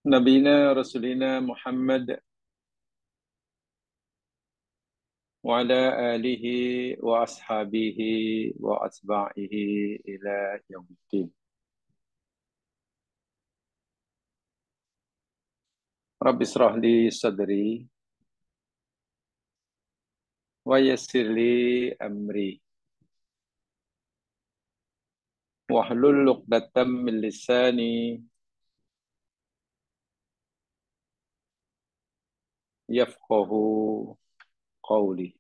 Nabina Rasulina Muhammad wa ala alihi wa ashabihi wa atba'ihi ila yaumiddin. Rabbi israh li sadri wa yassir li amri wahlul 'uqdatam min lisani yafqahu qawli.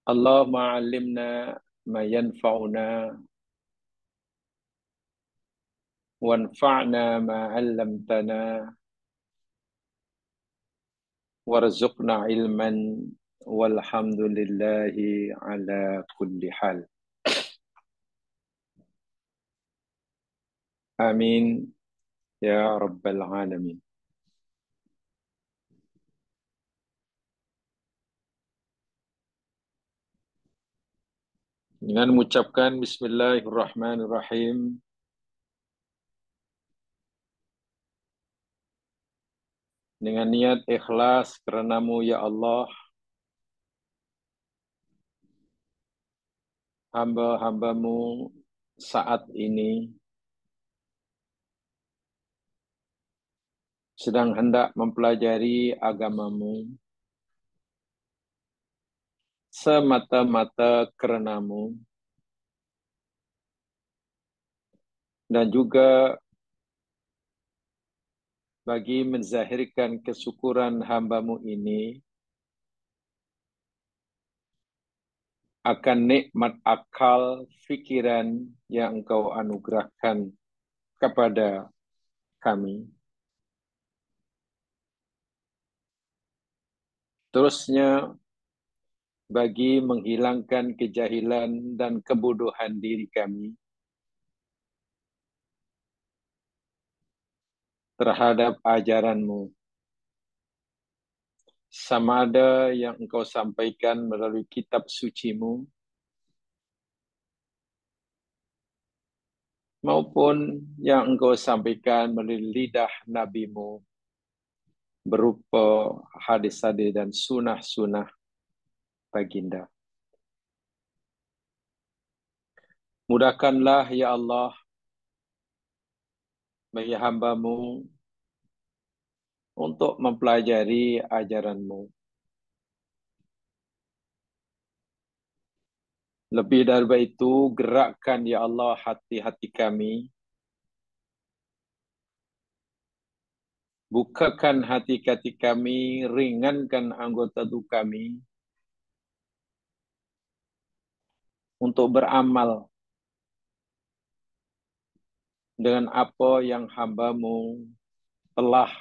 Allahumma 'allimna ma yanfa'una wanfa'na ma 'allamtana warzuqna ilman walhamdulillahi ala kulli hal. Amin ya rabbal alamin. Dengan mengucapkan Bismillahirrahmanirrahim, dengan niat ikhlas karenamu ya Allah, hamba-hambamu saat ini sedang hendak mempelajari agamamu semata-mata karenamu, dan juga bagi menzahirkan kesyukuran hambamu ini akan nikmat akal fikiran yang engkau anugerahkan kepada kami. Terusnya, bagi menghilangkan kejahilan dan kebodohan diri kami terhadap ajaranmu, sama ada yang engkau sampaikan melalui kitab sucimu, maupun yang engkau sampaikan melalui lidah nabimu, berupa hadis-hadis dan sunah-sunah baginda. Mudahkanlah ya Allah bagi hambamu untuk mempelajari ajaranmu. Lebih dari itu, gerakkan ya Allah hati-hati kami. Bukakan hati-hati kami, ringankan anggota tubuh kami untuk beramal dengan apa yang hambamu telah,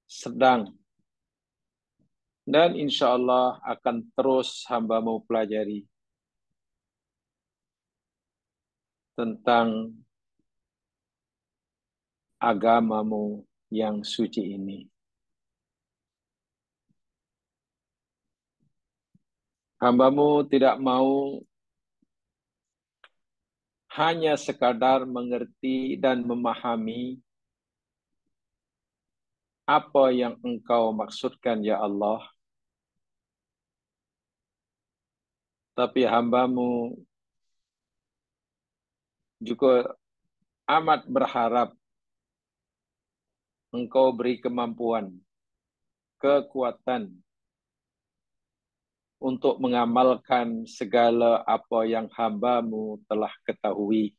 sedang, dan insya Allah akan terus hambamu pelajari tentang agamamu yang suci ini. Hambamu tidak mau hanya sekadar mengerti dan memahami apa yang engkau maksudkan ya Allah, tapi hambamu juga amat berharap engkau beri kemampuan, kekuatan untuk mengamalkan segala apa yang hambamu telah ketahui.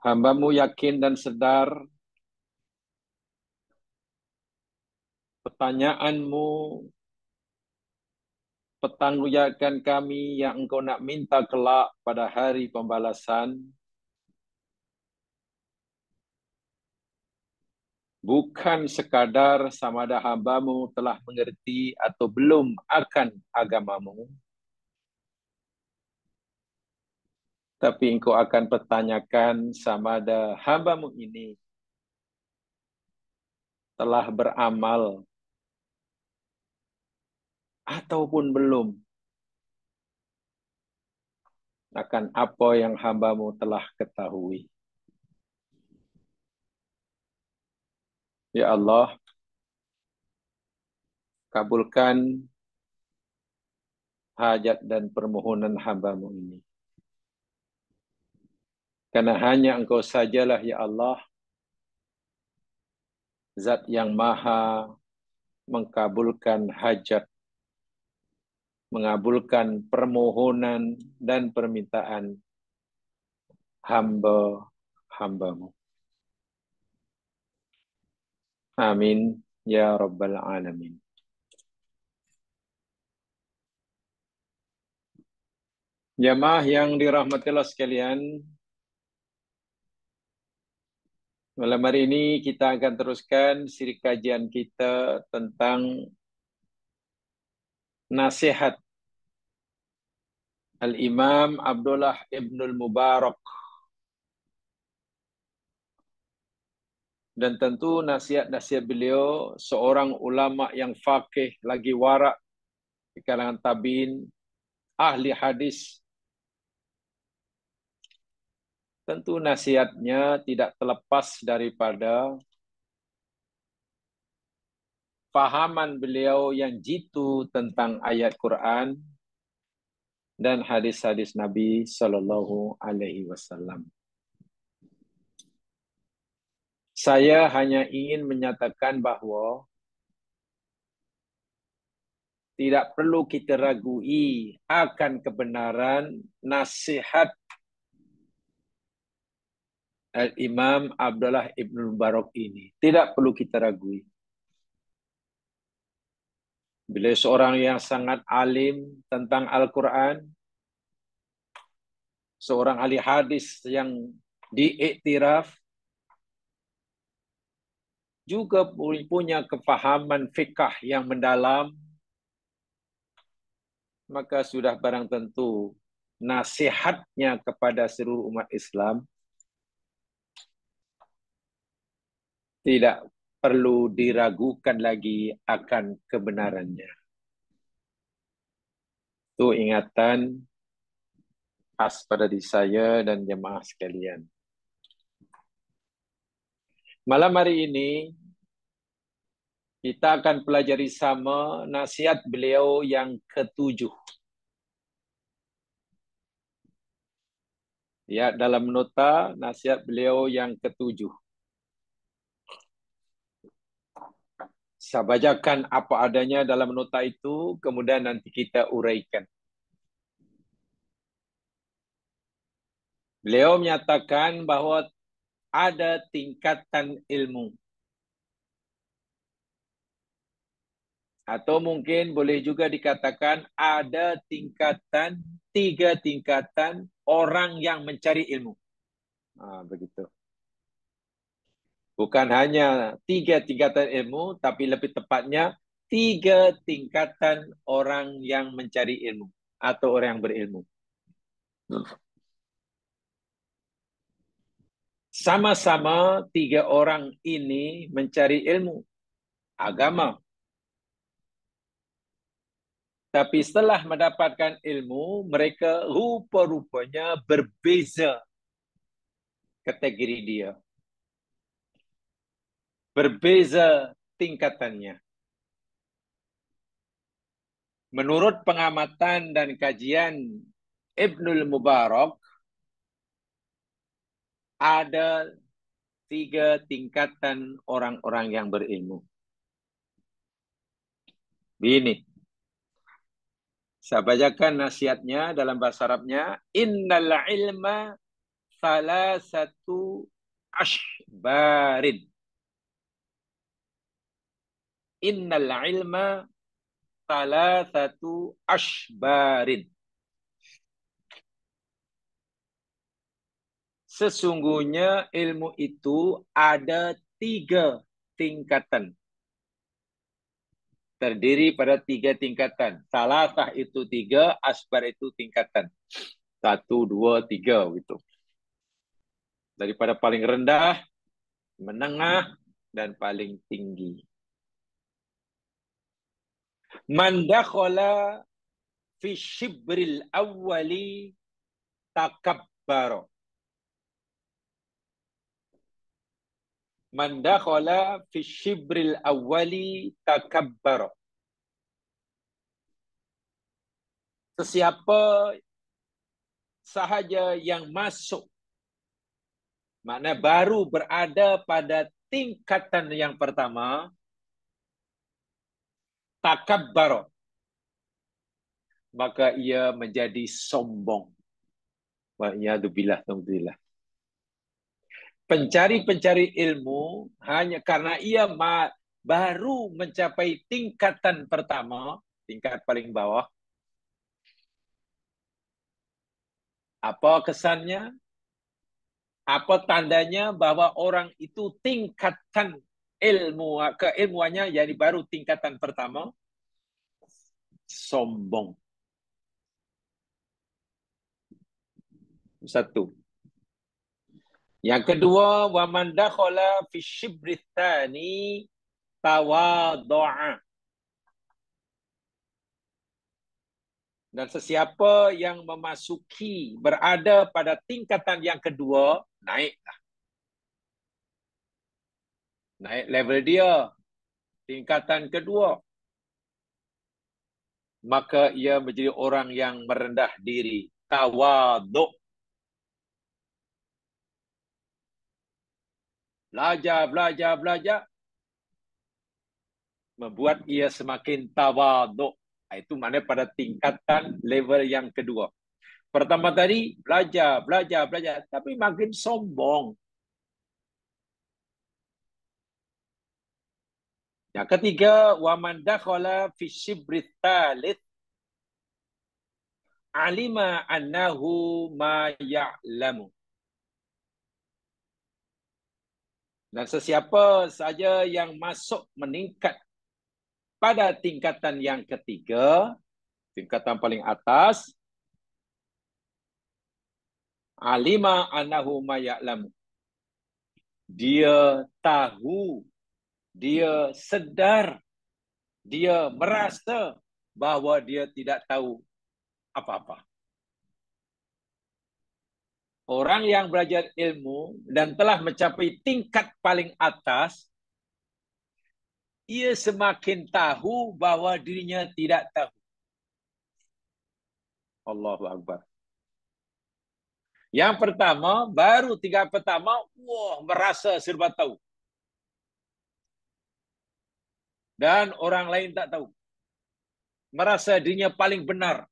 Hambamu yakin dan sedar pertanyaanmu, pertanggungjawaban kami yang engkau nak minta kelak pada hari pembalasan, bukan sekadar sama ada hambamu telah mengerti atau belum akan agamamu, tapi engkau akan pertanyakan sama ada hambamu ini telah beramal ataupun belum akan apa yang hamba-Mu telah ketahui. Ya Allah, kabulkan hajat dan permohonan hamba-Mu ini. Karena hanya Engkau sajalah ya Allah, Zat yang maha mengabulkan hajat, mengabulkan permohonan dan permintaan hamba-hamba-Mu. Amin ya Rabbal Alamin. Jamaah yang dirahmati Allah sekalian, malam hari ini kita akan teruskan siri kajian kita tentang nasihat Al-Imam Abdullah Ibnul Mubarak. Dan tentu nasihat-nasihat beliau seorang ulama yang faqih lagi warak di kalangan tabi'in, ahli hadis. Tentu nasihatnya tidak terlepas daripada fahaman beliau yang jitu tentang ayat Quran dan hadis-hadis Nabi Sallallahu Alaihi Wasallam. Saya hanya ingin menyatakan bahawa tidak perlu kita ragui akan kebenaran nasihat Al-Imam Abdullah Ibnul Mubarak ini. Tidak perlu kita ragui. Beliau seorang yang sangat alim tentang Al-Quran, seorang ahli hadis yang diiktiraf, juga punya kefahaman fikah yang mendalam, maka sudah barang tentu nasihatnya kepada seluruh umat Islam tidak perlu diragukan lagi akan kebenarannya. Itu ingatan khas pada diri saya dan jemaah sekalian. Malam hari ini kita akan pelajari sama nasihat beliau yang ketujuh. Ya, dalam nota nasihat beliau yang ketujuh. Saya bacakan apa adanya dalam nota itu, kemudian nanti kita uraikan. Beliau menyatakan bahawa ada tingkatan ilmu. Atau mungkin boleh juga dikatakan ada tingkatan, 3 tingkatan orang yang mencari ilmu. Begitu. Bukan hanya 3 tingkatan ilmu, tapi lebih tepatnya 3 tingkatan orang yang mencari ilmu atau orang yang berilmu. Sama-sama 3 orang ini mencari ilmu agama. Tapi setelah mendapatkan ilmu, mereka rupa-rupanya berbeza kategori dia. Berbeza tingkatannya. Menurut pengamatan dan kajian Ibnul Mubarak, ada 3 tingkatan orang-orang yang berilmu. Ini. Saya bacakan nasihatnya dalam bahasa Arabnya. Innal ilma salasatu ashbarin. Innal ilma salasatu ashbarin. Sesungguhnya ilmu itu ada 3 tingkatan. Terdiri pada 3 tingkatan. Salasah itu 3, asbar itu tingkatan. 1, 2, 3 gitu. Daripada paling rendah, menengah, dan paling tinggi. Man dakhala fi shibril awwali takabbara. Man dakhala fi syibril awwali takabbara. Sesiapa sahaja yang masuk, makna baru berada pada tingkatan yang pertama, takabbara, maka ia menjadi sombong. Wa'iyadzubillah, alhamdulillah. Pencari-pencari ilmu hanya karena ia baru mencapai tingkatan pertama, tingkat paling bawah. Apa kesannya? Apa tandanya bahwa orang itu tingkatan keilmuannya, jadi baru tingkatan pertama? Sombong. Satu. Yang kedua, wa man dakhala fi syibri tsani tawadhu'a. Dan sesiapa yang memasuki berada pada tingkatan yang kedua, naiklah. Naik level dia. Tingkatan kedua. Maka ia menjadi orang yang merendah diri. Tawadhu'. Belajar. Membuat ia semakin tawadhu'. Itu maknanya pada tingkatan level yang kedua. Pertama tadi, belajar. Tapi makin sombong. Yang ketiga, waman dakhala fi syibrit tsalits alima annahu ma ya'lamu. Dan sesiapa saja yang masuk meningkat pada tingkatan yang ketiga, tingkatan paling atas, alima annahu ma ya'lamu. Dia tahu, dia sedar, dia merasa bahwa dia tidak tahu apa-apa. Orang yang belajar ilmu dan telah mencapai tingkat paling atas, ia semakin tahu bahwa dirinya tidak tahu. Allahu Akbar. Yang pertama, baru tingkat pertama, merasa serba tahu. Dan orang lain tak tahu. Merasa dirinya paling benar.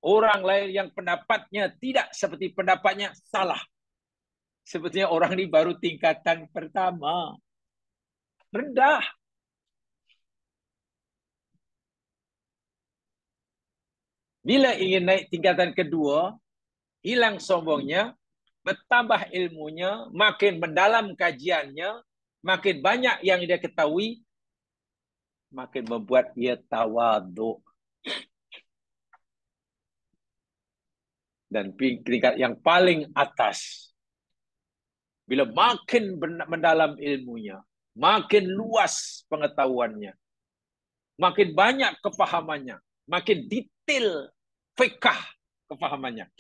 Orang lain yang pendapatnya tidak seperti pendapatnya salah. Sepertinya orang ini baru tingkatan pertama. Rendah. Bila ingin naik tingkatan kedua, hilang sombongnya, bertambah ilmunya, makin mendalam kajiannya, makin banyak yang dia ketahui, makin membuat ia tawadhu. Dan tingkat yang paling atas, bila makin mendalam ilmunya, makin luas pengetahuannya, makin banyak kefahamannya, makin detail fikah kefahamannya.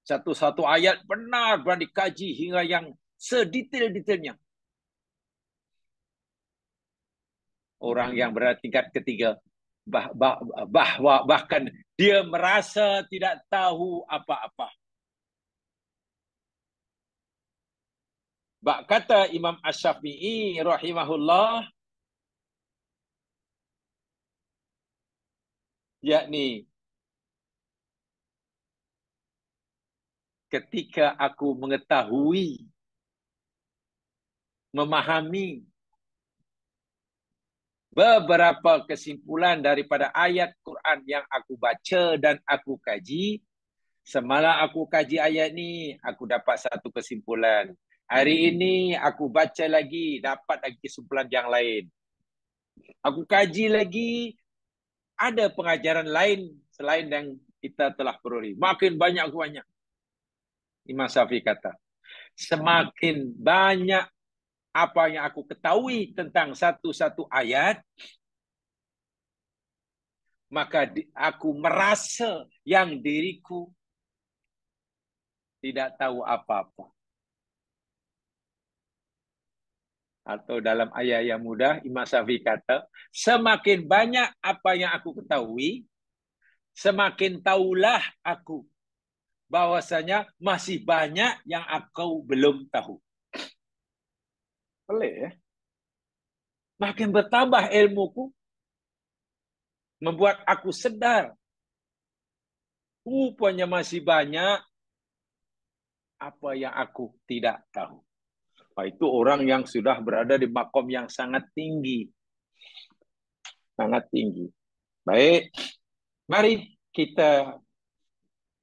Satu-satu ayat benar-benar dikaji hingga yang sedetail-detailnya. Orang yang berada tingkat ketiga, bahkan dia merasa tidak tahu apa-apa. Kata Imam Asy-Syafi'i rahimahullah, yakni ketika aku mengetahui, memahami beberapa kesimpulan daripada ayat Quran yang aku baca dan aku kaji. Semalam aku kaji ayat ni, aku dapat satu kesimpulan. Hari ini aku baca lagi, dapat lagi kesimpulan yang lain. Aku kaji lagi, ada pengajaran lain selain yang kita telah peroleh. Makin banyak. Imam Syafi'i kata, semakin banyak apa yang aku ketahui tentang satu-satu ayat, maka aku merasa yang diriku tidak tahu apa-apa. Atau dalam ayat yang mudah, Imam Syafi'i kata, semakin banyak apa yang aku ketahui, semakin tahulah aku bahwasanya masih banyak yang aku belum tahu. Pelik ya? Makin bertambah ilmuku, membuat aku sedar. Rupanya masih banyak apa yang aku tidak tahu. Nah, itu orang yang sudah berada di makom yang sangat tinggi. Sangat tinggi. Baik, mari kita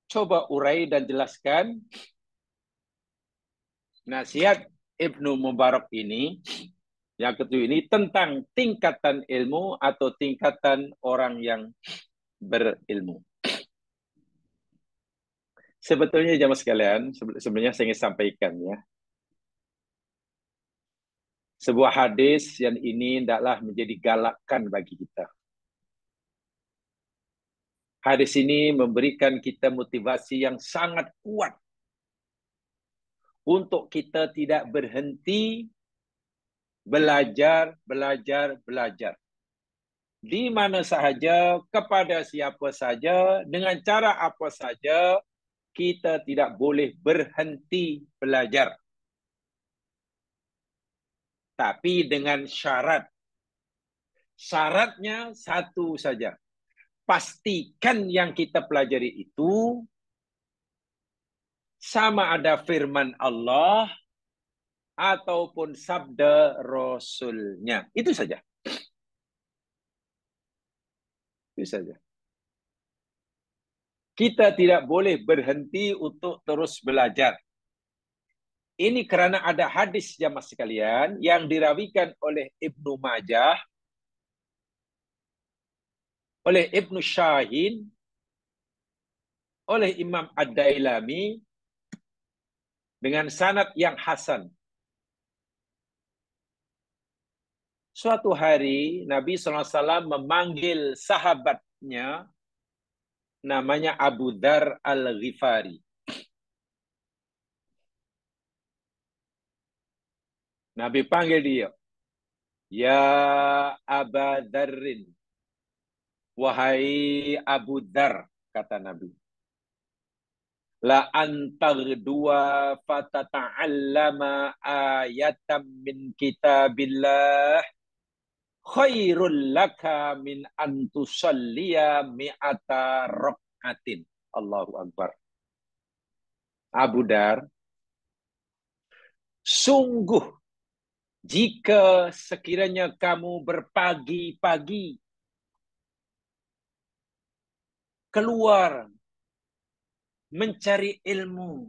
coba urai dan jelaskan nasihat Ibnu Mubarak ini, yang kedua ini, tentang tingkatan ilmu atau tingkatan orang yang berilmu. Sebetulnya jamaah sekalian, sebenarnya saya ingin sampaikan ya, sebuah hadis yang ini hendaklah menjadi galakan bagi kita. Hadis ini memberikan kita motivasi yang sangat kuat untuk kita tidak berhenti belajar, belajar, belajar. Di mana sahaja, kepada siapa saja, dengan cara apa saja, kita tidak boleh berhenti belajar. Tapi dengan syarat. Syaratnya satu saja. Pastikan yang kita pelajari itu sama ada firman Allah ataupun sabda Rasulnya. Itu saja. Itu saja. Kita tidak boleh berhenti untuk terus belajar. Ini kerana ada hadis jamaah sekalian yang dirawikan oleh Ibnu Majah, oleh Ibnu Syahin, oleh Imam Ad-Dailami dengan sanad yang hasan. Suatu hari Nabi SAW memanggil sahabatnya namanya Abu Dzar Al-Ghifari. Nabi panggil dia, ya Aba Dzarrin, wahai Abu Dzar, kata Nabi. La antaghdua fatata'allama ayatam min kitabillah khairul laka min antusalliya mi'ata rak'atin. Allahu Akbar. Abu Dar, sungguh jika sekiranya kamu berpagi-pagi keluar mencari ilmu,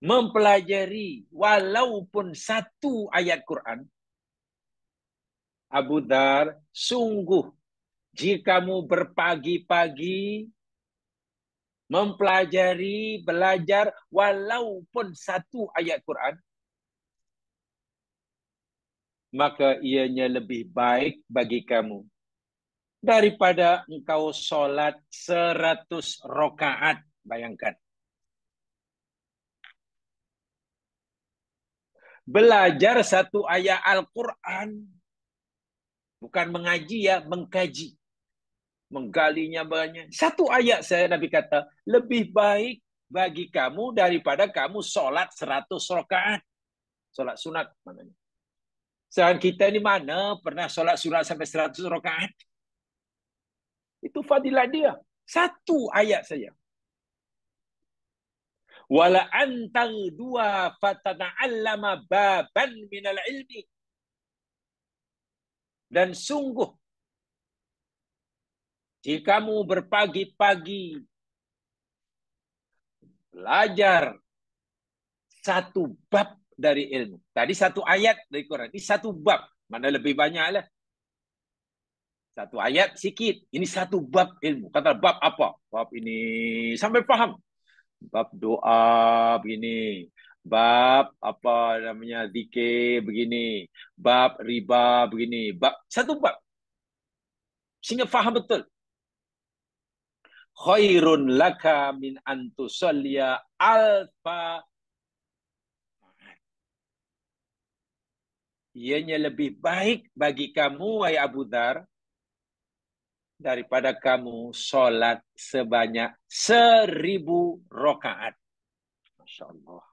mempelajari walaupun satu ayat Quran, Abu Dar, sungguh jika kamu berpagi-pagi mempelajari, belajar walaupun satu ayat Quran, maka ianya lebih baik bagi kamu daripada engkau solat 100 rakaat. Bayangkan. Belajar satu ayat Al-Quran. Bukan mengaji ya, mengkaji. Menggalinya banyak. Satu ayat saya Nabi kata, lebih baik bagi kamu daripada kamu solat 100 rakaat. Solat sunat maknanya. Sedangkan kita ini mana pernah solat sunat sampai 100 rakaat? Itu fadilah dia. Satu ayat saja. Wala antal dua fatana'allama baban minal ilmi. Dan sungguh, jika kamu berpagi-pagi belajar satu bab dari ilmu. Tadi satu ayat dari Quran. Ini satu bab. Mana lebih banyak lah. Satu ayat sikit. Ini satu bab ilmu. Kata bab apa? Bab ini sampai faham. Bab doa begini. Bab apa namanya zikir begini. Bab riba begini. Bab satu bab. Sehingga faham betul. khairun laka min antusalliya alfa. Ianya lebih baik bagi kamu, wahai Abu Dzar, daripada kamu sholat sebanyak 1000 rakaat. Masya Allah.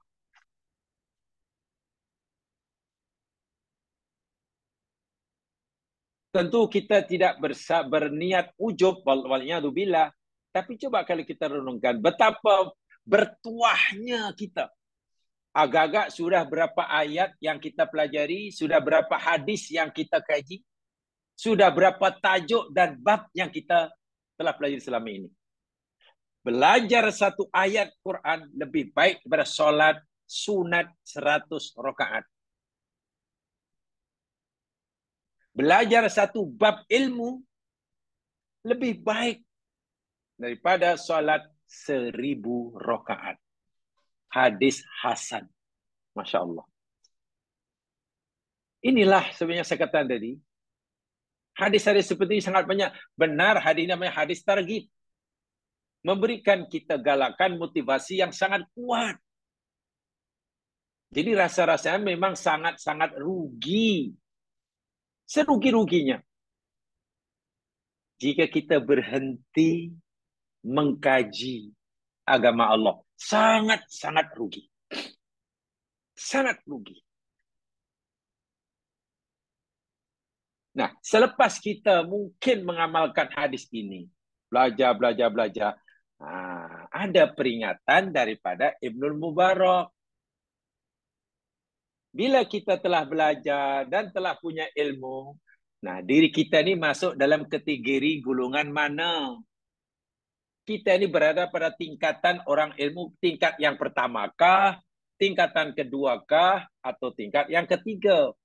Tentu kita tidak berniat ujub, waliyadzubillah. Tapi coba kalau kita renungkan betapa bertuahnya kita. Agak-agak sudah berapa ayat yang kita pelajari, sudah berapa hadis yang kita kaji, sudah berapa tajuk dan bab yang kita telah pelajari selama ini. Belajar satu ayat Quran lebih baik daripada solat sunat 100 rakaat. Belajar satu bab ilmu lebih baik daripada solat 1000 rakaat. Hadis hasan. Masya Allah. Inilah sebenarnya saya katakan tadi. Hadis-hadis seperti ini sangat banyak. Benar hadis namanya hadis targhib. Memberikan kita galakan motivasi yang sangat kuat. Jadi rasa-rasanya memang sangat-sangat rugi. Serugi-ruginya. Jika kita berhenti mengkaji agama Allah. Sangat-sangat rugi. Sangat rugi. Nah, selepas kita mungkin mengamalkan hadis ini, belajar, ada peringatan daripada Ibnul Mubarak. Bila kita telah belajar dan telah punya ilmu, nah diri kita ni masuk dalam kategori golongan mana? Kita ini berada pada tingkatan orang ilmu tingkat yang pertamakah, tingkatan keduakah, atau tingkat yang ketiga?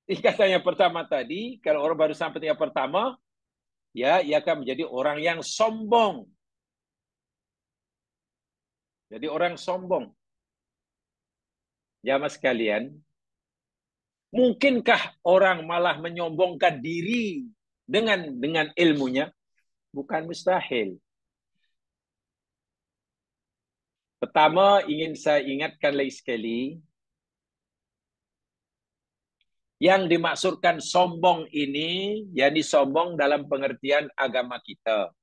Tingkatan yang pertama tadi, kalau orang baru sampai tingkat pertama, ya, ia akan menjadi orang yang sombong. Jadi orang sombong. Jamaah sekalian, mungkinkah orang malah menyombongkan diri dengan ilmunya? Bukan mustahil. Pertama, ingin saya ingatkan lagi sekali, yang dimaksudkan sombong ini, yakni sombong dalam pengertian agama kita.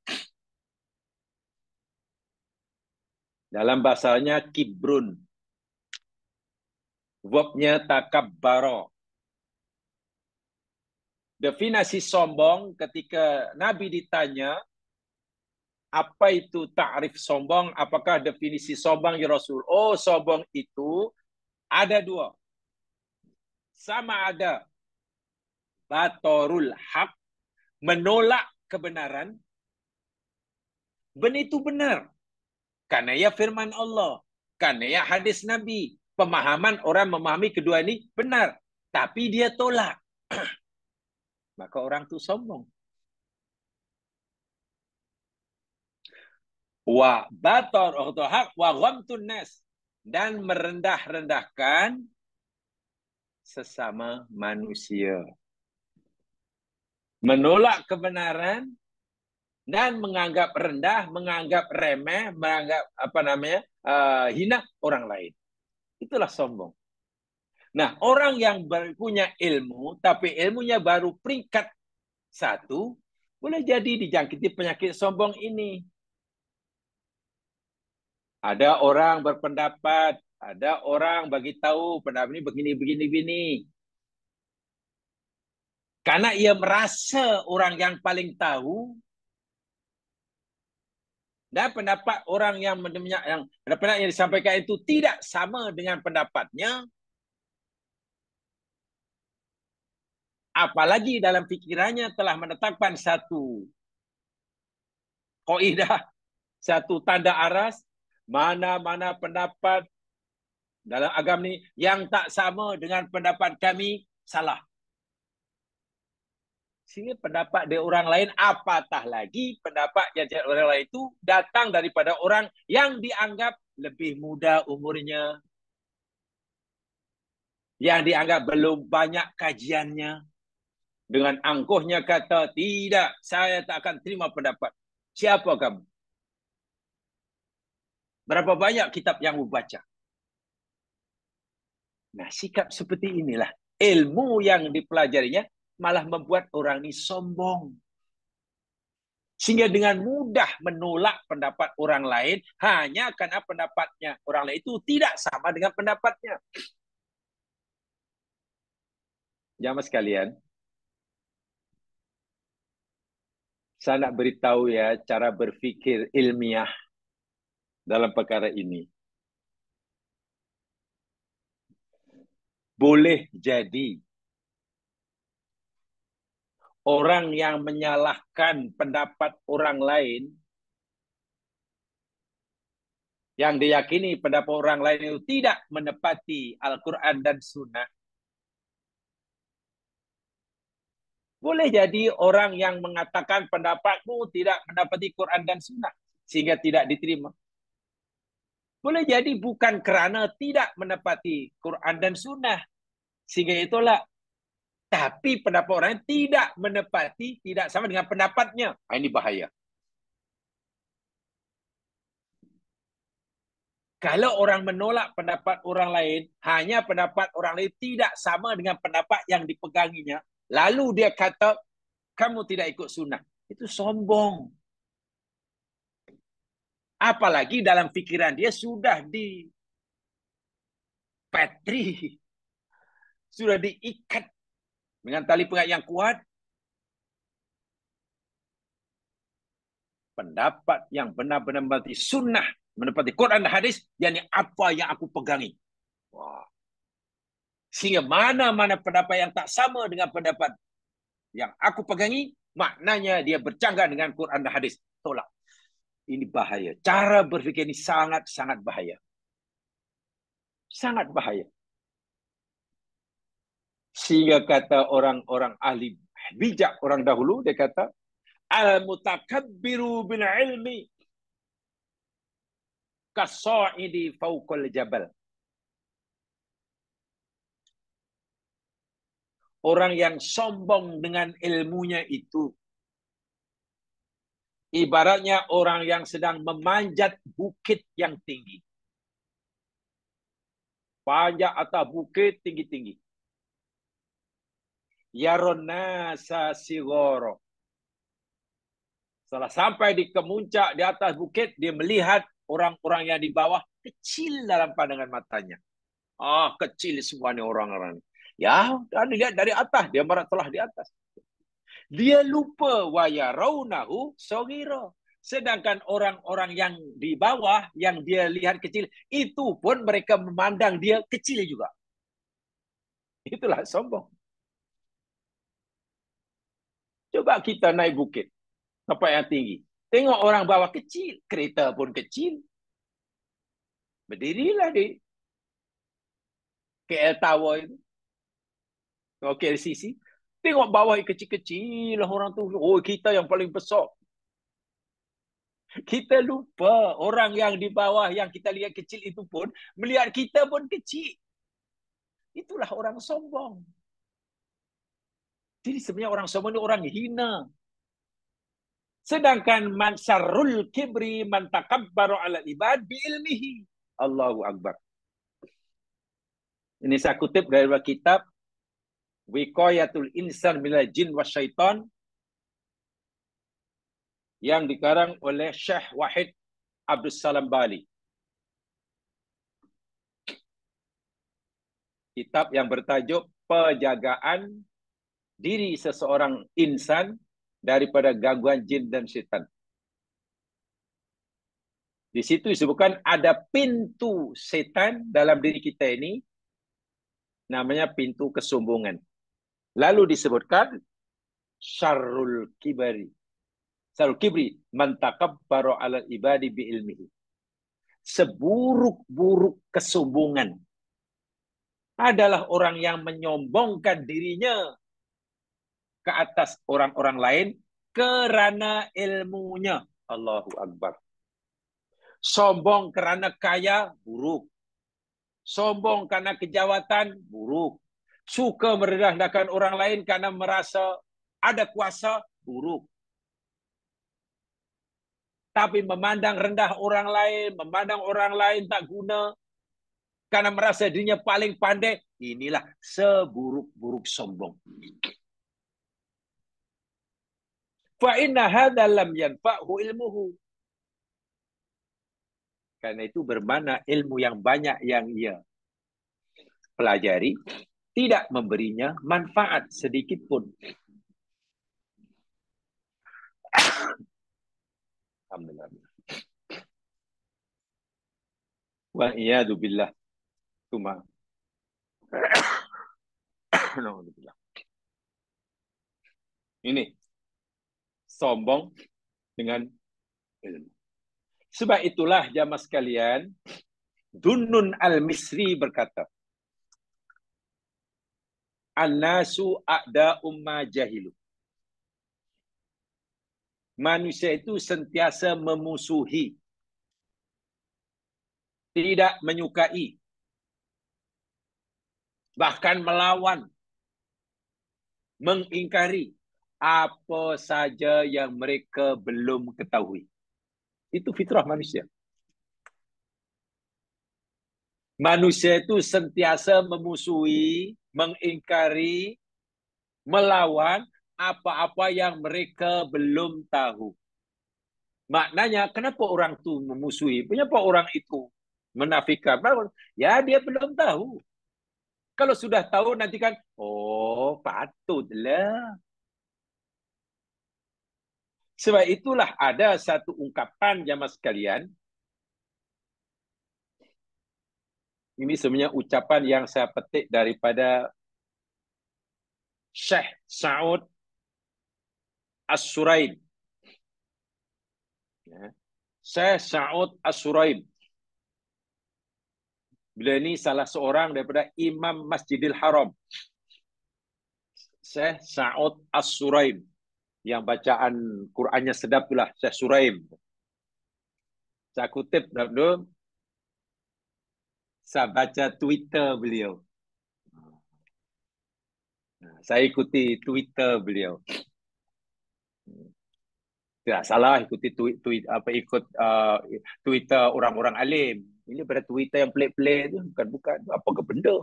Dalam bahasanya kibrun. Verbnya takabbara. Definisi sombong ketika Nabi ditanya, apa itu ta'rif sombong? Apakah definisi sombong ya Rasul? Oh, sombong itu ada dua. Sama ada batorul haq, menolak kebenaran. Benar itu benar. Karena ya firman Allah. Karena ya hadis Nabi. Pemahaman orang memahami kedua ini benar. Tapi dia tolak. Maka orang itu sombong. Wa bator haq wa ghamtun nas, dan merendah-rendahkan sesama manusia. Menolak kebenaran dan menganggap rendah, menganggap remeh, menganggap hina orang lain. Itulah sombong. Nah, orang yang punya ilmu, tapi ilmunya baru peringkat 1, boleh jadi dijangkiti penyakit sombong ini. Ada orang berpendapat, ada orang bagi tahu pendapat ini begini. Karena ia merasa orang yang paling tahu, dan pendapat orang yang disampaikan itu tidak sama dengan pendapatnya, apalagi dalam pikirannya telah menetapkan satu kaidah, satu tanda aras, mana-mana pendapat dalam agama ini yang tak sama dengan pendapat kami, salah. Sehingga pendapat dari orang lain, apatah lagi pendapat yang dari orang lain itu datang daripada orang yang dianggap lebih muda umurnya, yang dianggap belum banyak kajiannya, Dengan angkuhnya kata, tidak, saya tak akan terima pendapat. Siapa kamu? Berapa banyak kitab yang membaca? Nah, sikap seperti inilah. Ilmu yang dipelajarinya malah membuat orang ini sombong. Sehingga dengan mudah menolak pendapat orang lain hanya karena pendapatnya orang lain itu tidak sama dengan pendapatnya. Jamaah sekalian, saya nak beritahu ya cara berfikir ilmiah dalam perkara ini. Boleh jadi orang yang menyalahkan pendapat orang lain, yang diyakini pendapat orang lain itu tidak menepati Al-Quran dan Sunnah, boleh jadi orang yang mengatakan pendapatmu tidak mendapati Quran dan Sunnah sehingga tidak diterima. Boleh jadi bukan kerana tidak menepati Quran dan Sunnah sehingga itulah, tapi pendapat orang tidak menepati, tidak sama dengan pendapatnya. Ini bahaya. Kalau orang menolak pendapat orang lain, hanya pendapat orang lain tidak sama dengan pendapat yang dipeganginya, lalu dia kata, kamu tidak ikut sunnah. Itu sombong. Apalagi dalam fikiran dia sudah dipatri, sudah diikat dengan tali pengat yang kuat. Pendapat yang benar-benar menepati sunnah, menepati Quran dan hadis, yakni apa yang aku pegangi. Wah. Sehingga mana-mana pendapat yang tak sama dengan pendapat yang aku pegangi, maknanya dia bercanggah dengan Quran dan hadis. Tolak. Ini bahaya. Cara berfikir ini sangat-sangat bahaya. Sangat bahaya. Sehingga kata orang-orang ahli bijak orang dahulu, dia kata, al-mutakabbiru bil ilmi kasa'idi fawqal jabal. Orang yang sombong dengan ilmunya itu ibaratnya orang yang sedang memanjat bukit yang tinggi. Panjat atas bukit tinggi-tinggi. Yaronasa sigoro. Setelah sampai di kemuncak di atas bukit, dia melihat orang-orang yang di bawah kecil dalam pandangan matanya. Kecil semua ni orang-orang. Ya, dan dilihat dari atas, dia merasa telah di atas. Dia lupa wa yarawnahu saghira. Sedangkan orang-orang yang di bawah yang dia lihat kecil, itu pun mereka memandang dia kecil juga. Itulah sombong. Coba kita naik bukit, tempat yang tinggi. Tengok orang bawah kecil, kereta pun kecil. Berdirilah di KL Tower itu. KLCC. Tengok bawah kecil-kecil lah orang tu. Oh, kita yang paling besar. Kita lupa orang yang di bawah yang kita lihat kecil itu pun melihat kita pun kecil. Itulah orang sombong. Jadi sebenarnya orang sombong itu orang hina. Sedangkan man syarrul kibri man takabbaru ala ibad bi ilmihi. Allahu Akbar. Ini saya kutip dari kitab Wiqayatul Insan minal Jin Wasyaitan yang dikarang oleh Syekh Wahid Abdul Salam Bali. Kitab yang bertajuk Penjagaan Diri Seseorang Insan daripada Gangguan Jin dan Syaitan. Di situ disebutkan ada pintu setan dalam diri kita ini, namanya pintu kesombongan. Lalu disebutkan syarrul kibri. Syarrul kibri man takabbaru 'alal ibadi bi ilmihi. Seburuk-buruk kesombongan adalah orang yang menyombongkan dirinya ke atas orang-orang lain kerana ilmunya. Allahu Akbar. Sombong kerana kaya, buruk. Sombong kerana kejawatan, buruk. Suka merendahkan orang lain karena merasa ada kuasa, buruk. Tapi memandang rendah orang lain, memandang orang lain tak guna, karena merasa dirinya paling pandai, inilah seburuk-buruk sombong. Fa inna hadza lam yanfa'hu ilmuhu. Karena itu bermakna ilmu yang banyak yang ia pelajari tidak memberinya manfaat sedikit pun. Alhamdulillah. Wa iyadu billah. Tuma. Ini sombong dengan ilmu. Sebab itulah jamaah sekalian, Dunnun al-Misri berkata, An-nasu a'da umma jahilu. Manusia itu sentiasa memusuhi, tidak menyukai, bahkan melawan, mengingkari apa saja yang mereka belum ketahui. Itu fitrah manusia. Manusia itu sentiasa memusuhi, mengingkari, melawan apa-apa yang mereka belum tahu. Maknanya, kenapa orang itu memusuhi? Kenapa orang itu menafikan? Ya, dia belum tahu. Kalau sudah tahu, nanti kan, oh, patutlah. Sebab itulah ada satu ungkapan jamaah sekalian. Ini sebenarnya ucapan yang saya petik daripada Syekh Sa'ud As-Suraim. Syekh Sa'ud As-Suraim. Beliau ini salah seorang daripada Imam Masjidil Haram. Syekh Sa'ud As-Suraim. Yang bacaan Qurannya sedap itulah Syekh Suraim. Saya kutip dulu. Saya baca Twitter beliau. Saya ikuti Twitter beliau. Tidak salah ikuti Twitter orang-orang alim. Ini pada Twitter yang pelik-pelik tu bukan apa ke benda.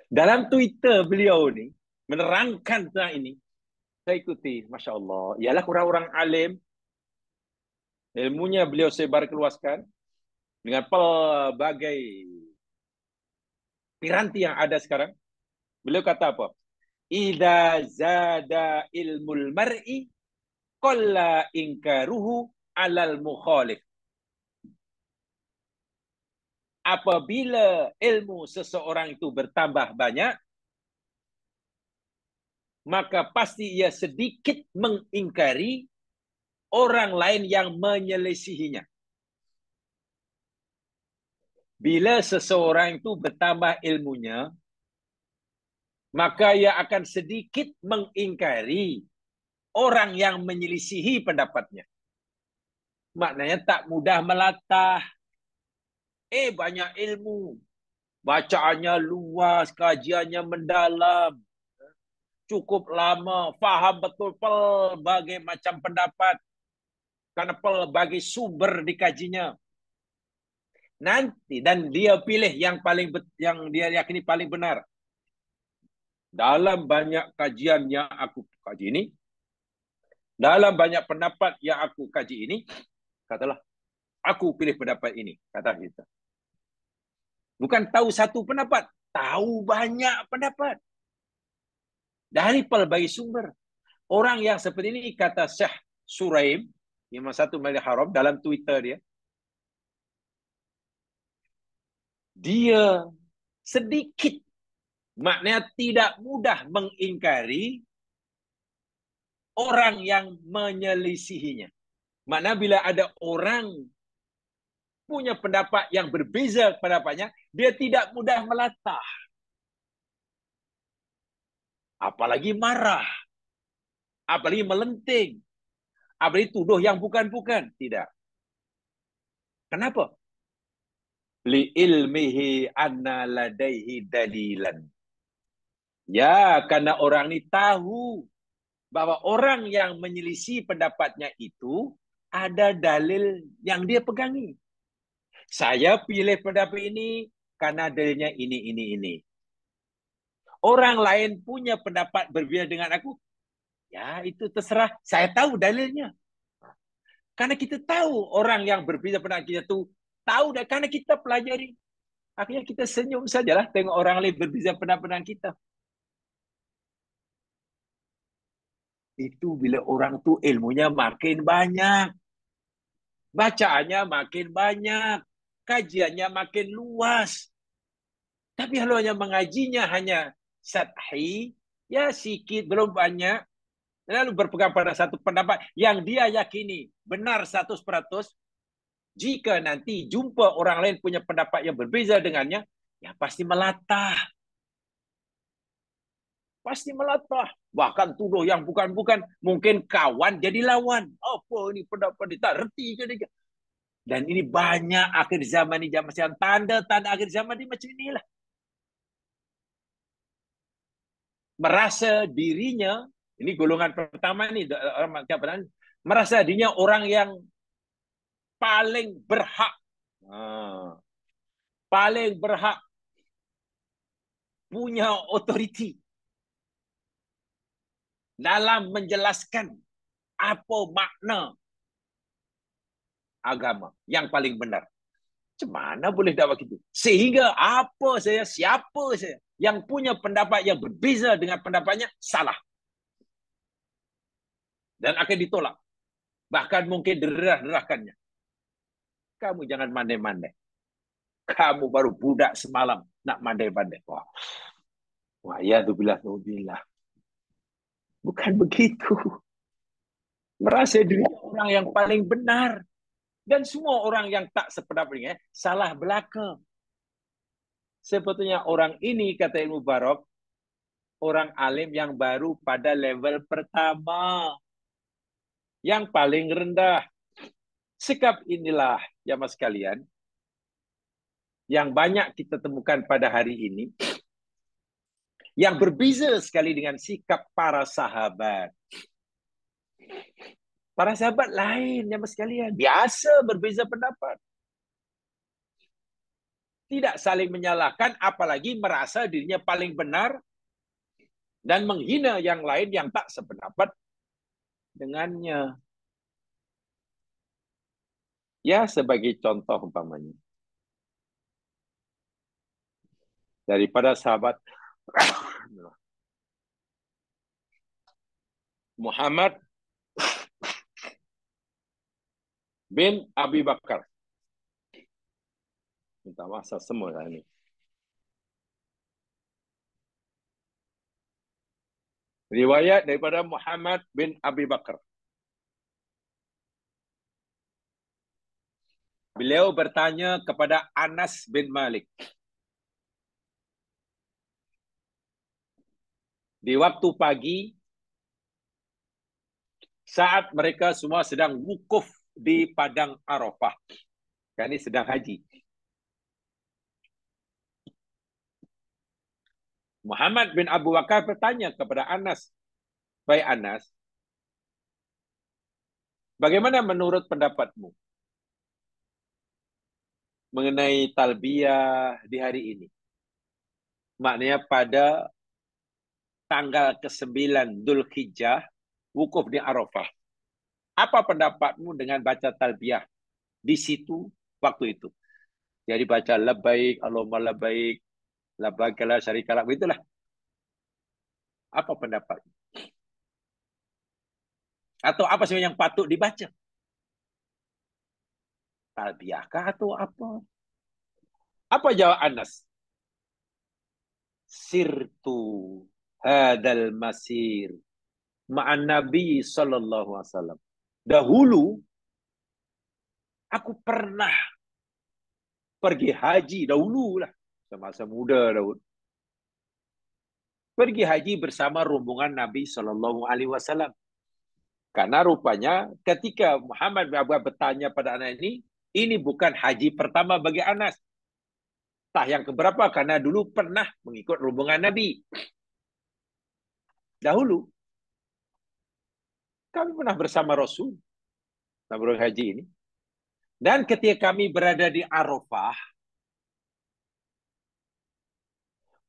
Dalam Twitter beliau ni menerangkan tentang ini. Saya ikuti, masya-Allah. Ialah orang-orang alim, ilmunya beliau sebar keluaskan dengan pelbagai piranti yang ada sekarang. Beliau kata apa? Idza zada ilmul mar'i qalla inkaruhu alal mukhalif. Apabila ilmu seseorang itu bertambah banyak, maka pasti ia sedikit mengingkari orang lain yang menyelisihinya. Bila seseorang itu bertambah ilmunya, maka ia akan sedikit mengingkari orang yang menyelisihi pendapatnya. Maknanya tak mudah melatah. Banyak ilmu. Bacaannya luas, kajiannya mendalam. Cukup lama, faham betul pelbagai macam pendapat. Karena pelbagai sumber dikajinya. Nanti, dan dia pilih yang dia yakini paling benar. Dalam banyak kajian yang aku kaji ini, dalam banyak pendapat yang aku kaji ini, katalah, aku pilih pendapat ini, kata kita. Bukan tahu satu pendapat, tahu banyak pendapat. Dari pelbagai sumber. Orang yang seperti ini, kata Syekh Suraim, Imam satu Masjidil Haram, dalam Twitter dia sedikit, maknanya tidak mudah mengingkari orang yang menyelisihinya. Maknanya bila ada orang punya pendapat yang berbeza pendapatnya, dia tidak mudah melatah. Apalagi marah. Apalagi melenting. Apalagi tuduh yang bukan-bukan. Tidak. Kenapa? li ilmihi anna ladaihi dalilan. Ya, karena orang ini tahu bahwa orang yang menyelisih pendapatnya itu ada dalil yang dia pegangi. Saya pilih pendapat ini karena dalilnya ini. Orang lain punya pendapat berbeda dengan aku, ya itu terserah. Saya tahu dalilnya. Karena kita tahu orang yang berbeda pendapat kita itu tahu, dan karena kita pelajari. Akhirnya kita senyum sajalah tengok orang lain berbeza pendapat dengan kita. Itu bila orang tu ilmunya makin banyak. Bacaannya makin banyak. Kajiannya makin luas. Tapi kalau hanya mengajinya hanya sathi, ya sikit, belum banyak. Lalu berpegang pada satu pendapat yang dia yakini benar 100%. Jika nanti jumpa orang lain punya pendapat yang berbeza dengannya, ya pasti melatah. Pasti melatah. Bahkan tuduh yang bukan-bukan. Mungkin kawan jadi lawan. Apa ini pendapat dia? Tak reti ke dia? Dan ini banyak akhir zaman ini. Macam tanda-tanda akhir zaman ini macam inilah. Merasa dirinya, ini golongan pertama ni, merasa dirinya orang yang paling berhak. Paling berhak punya otoriti dalam menjelaskan apa makna agama yang paling benar. Macam mana boleh dapat gitu? Sehingga apa saya, siapa saya yang punya pendapat yang berbeza dengan pendapatnya, salah. Dan akan ditolak. Bahkan mungkin derah-derahkannya. Kamu jangan mandai-mandai. Kamu baru budak semalam, nak mandai-mandai. Wah, ya tu bilah. Bukan begitu. Merasa diri orang yang paling benar. Dan semua orang yang tak sependapat salah belaka. Sebetulnya orang ini, kata Ilmu Barok, orang alim yang baru pada level pertama. Yang paling rendah. Sikap inilah, ya mas sekalian, yang banyak kita temukan pada hari ini, yang berbeza sekali dengan sikap para sahabat. Para sahabat lain, ya mas sekalian, biasa berbeza pendapat. Tidak saling menyalahkan, apalagi merasa dirinya paling benar dan menghina yang lain yang tak sependapat dengannya. Ya, sebagai contoh umpamanya. Daripada sahabat Muhammad bin Abi Bakar. Minta maaf semua ini. Riwayat daripada Muhammad bin Abi Bakar. Beliau bertanya kepada Anas bin Malik. Di waktu pagi, saat mereka semua sedang wukuf di Padang Arafah. Ini sedang haji. Muhammad bin Abu Bakar bertanya kepada Anas. Baik Anas, bagaimana menurut pendapatmu mengenai talbiyah di hari ini? Maknanya pada tanggal ke-9 Dzulhijjah, wukuf di Arafah. Apa pendapatmu dengan baca talbiyah di situ waktu itu? Jadi baca labbaik, Allahumma labbaik, labbaik la syarika lak, begitulah. Apa pendapatmu? Atau apa sih yang patut dibaca? Talbiyahkah atau apa? Apa jawab Anas? Sirtu hadal masir ma'an Nabi sallallahu alaihi wasallam. Dahulu aku pernah pergi haji dahululah, semasa muda Daud. Pergi haji bersama rombongan Nabi sallallahu alaihi wasallam. Karena rupanya ketika Muhammad bin Abdullah bertanya pada anak ini bukan haji pertama bagi Anas. Entah yang keberapa, karena dulu pernah mengikut rombongan Nabi. Dahulu, kami pernah bersama Rasul, Nabrul Haji ini. Dan ketika kami berada di Arafah,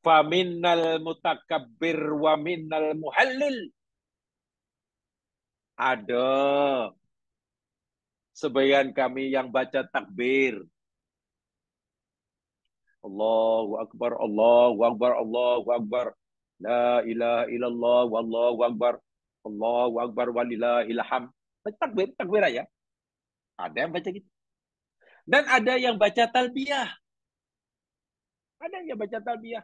faminnal mutakabbir wa minnal muhallil. Ada sebagian kami yang baca takbir. Allahu Akbar, Allahu Akbar, Allahu Akbar. La ilaha illallah, wallahu Akbar. Allahu Akbar, walillahil hamd. Takbir, takbir aja. Ada yang baca gitu. Dan ada yang baca talbiyah. Ada yang baca talbiyah.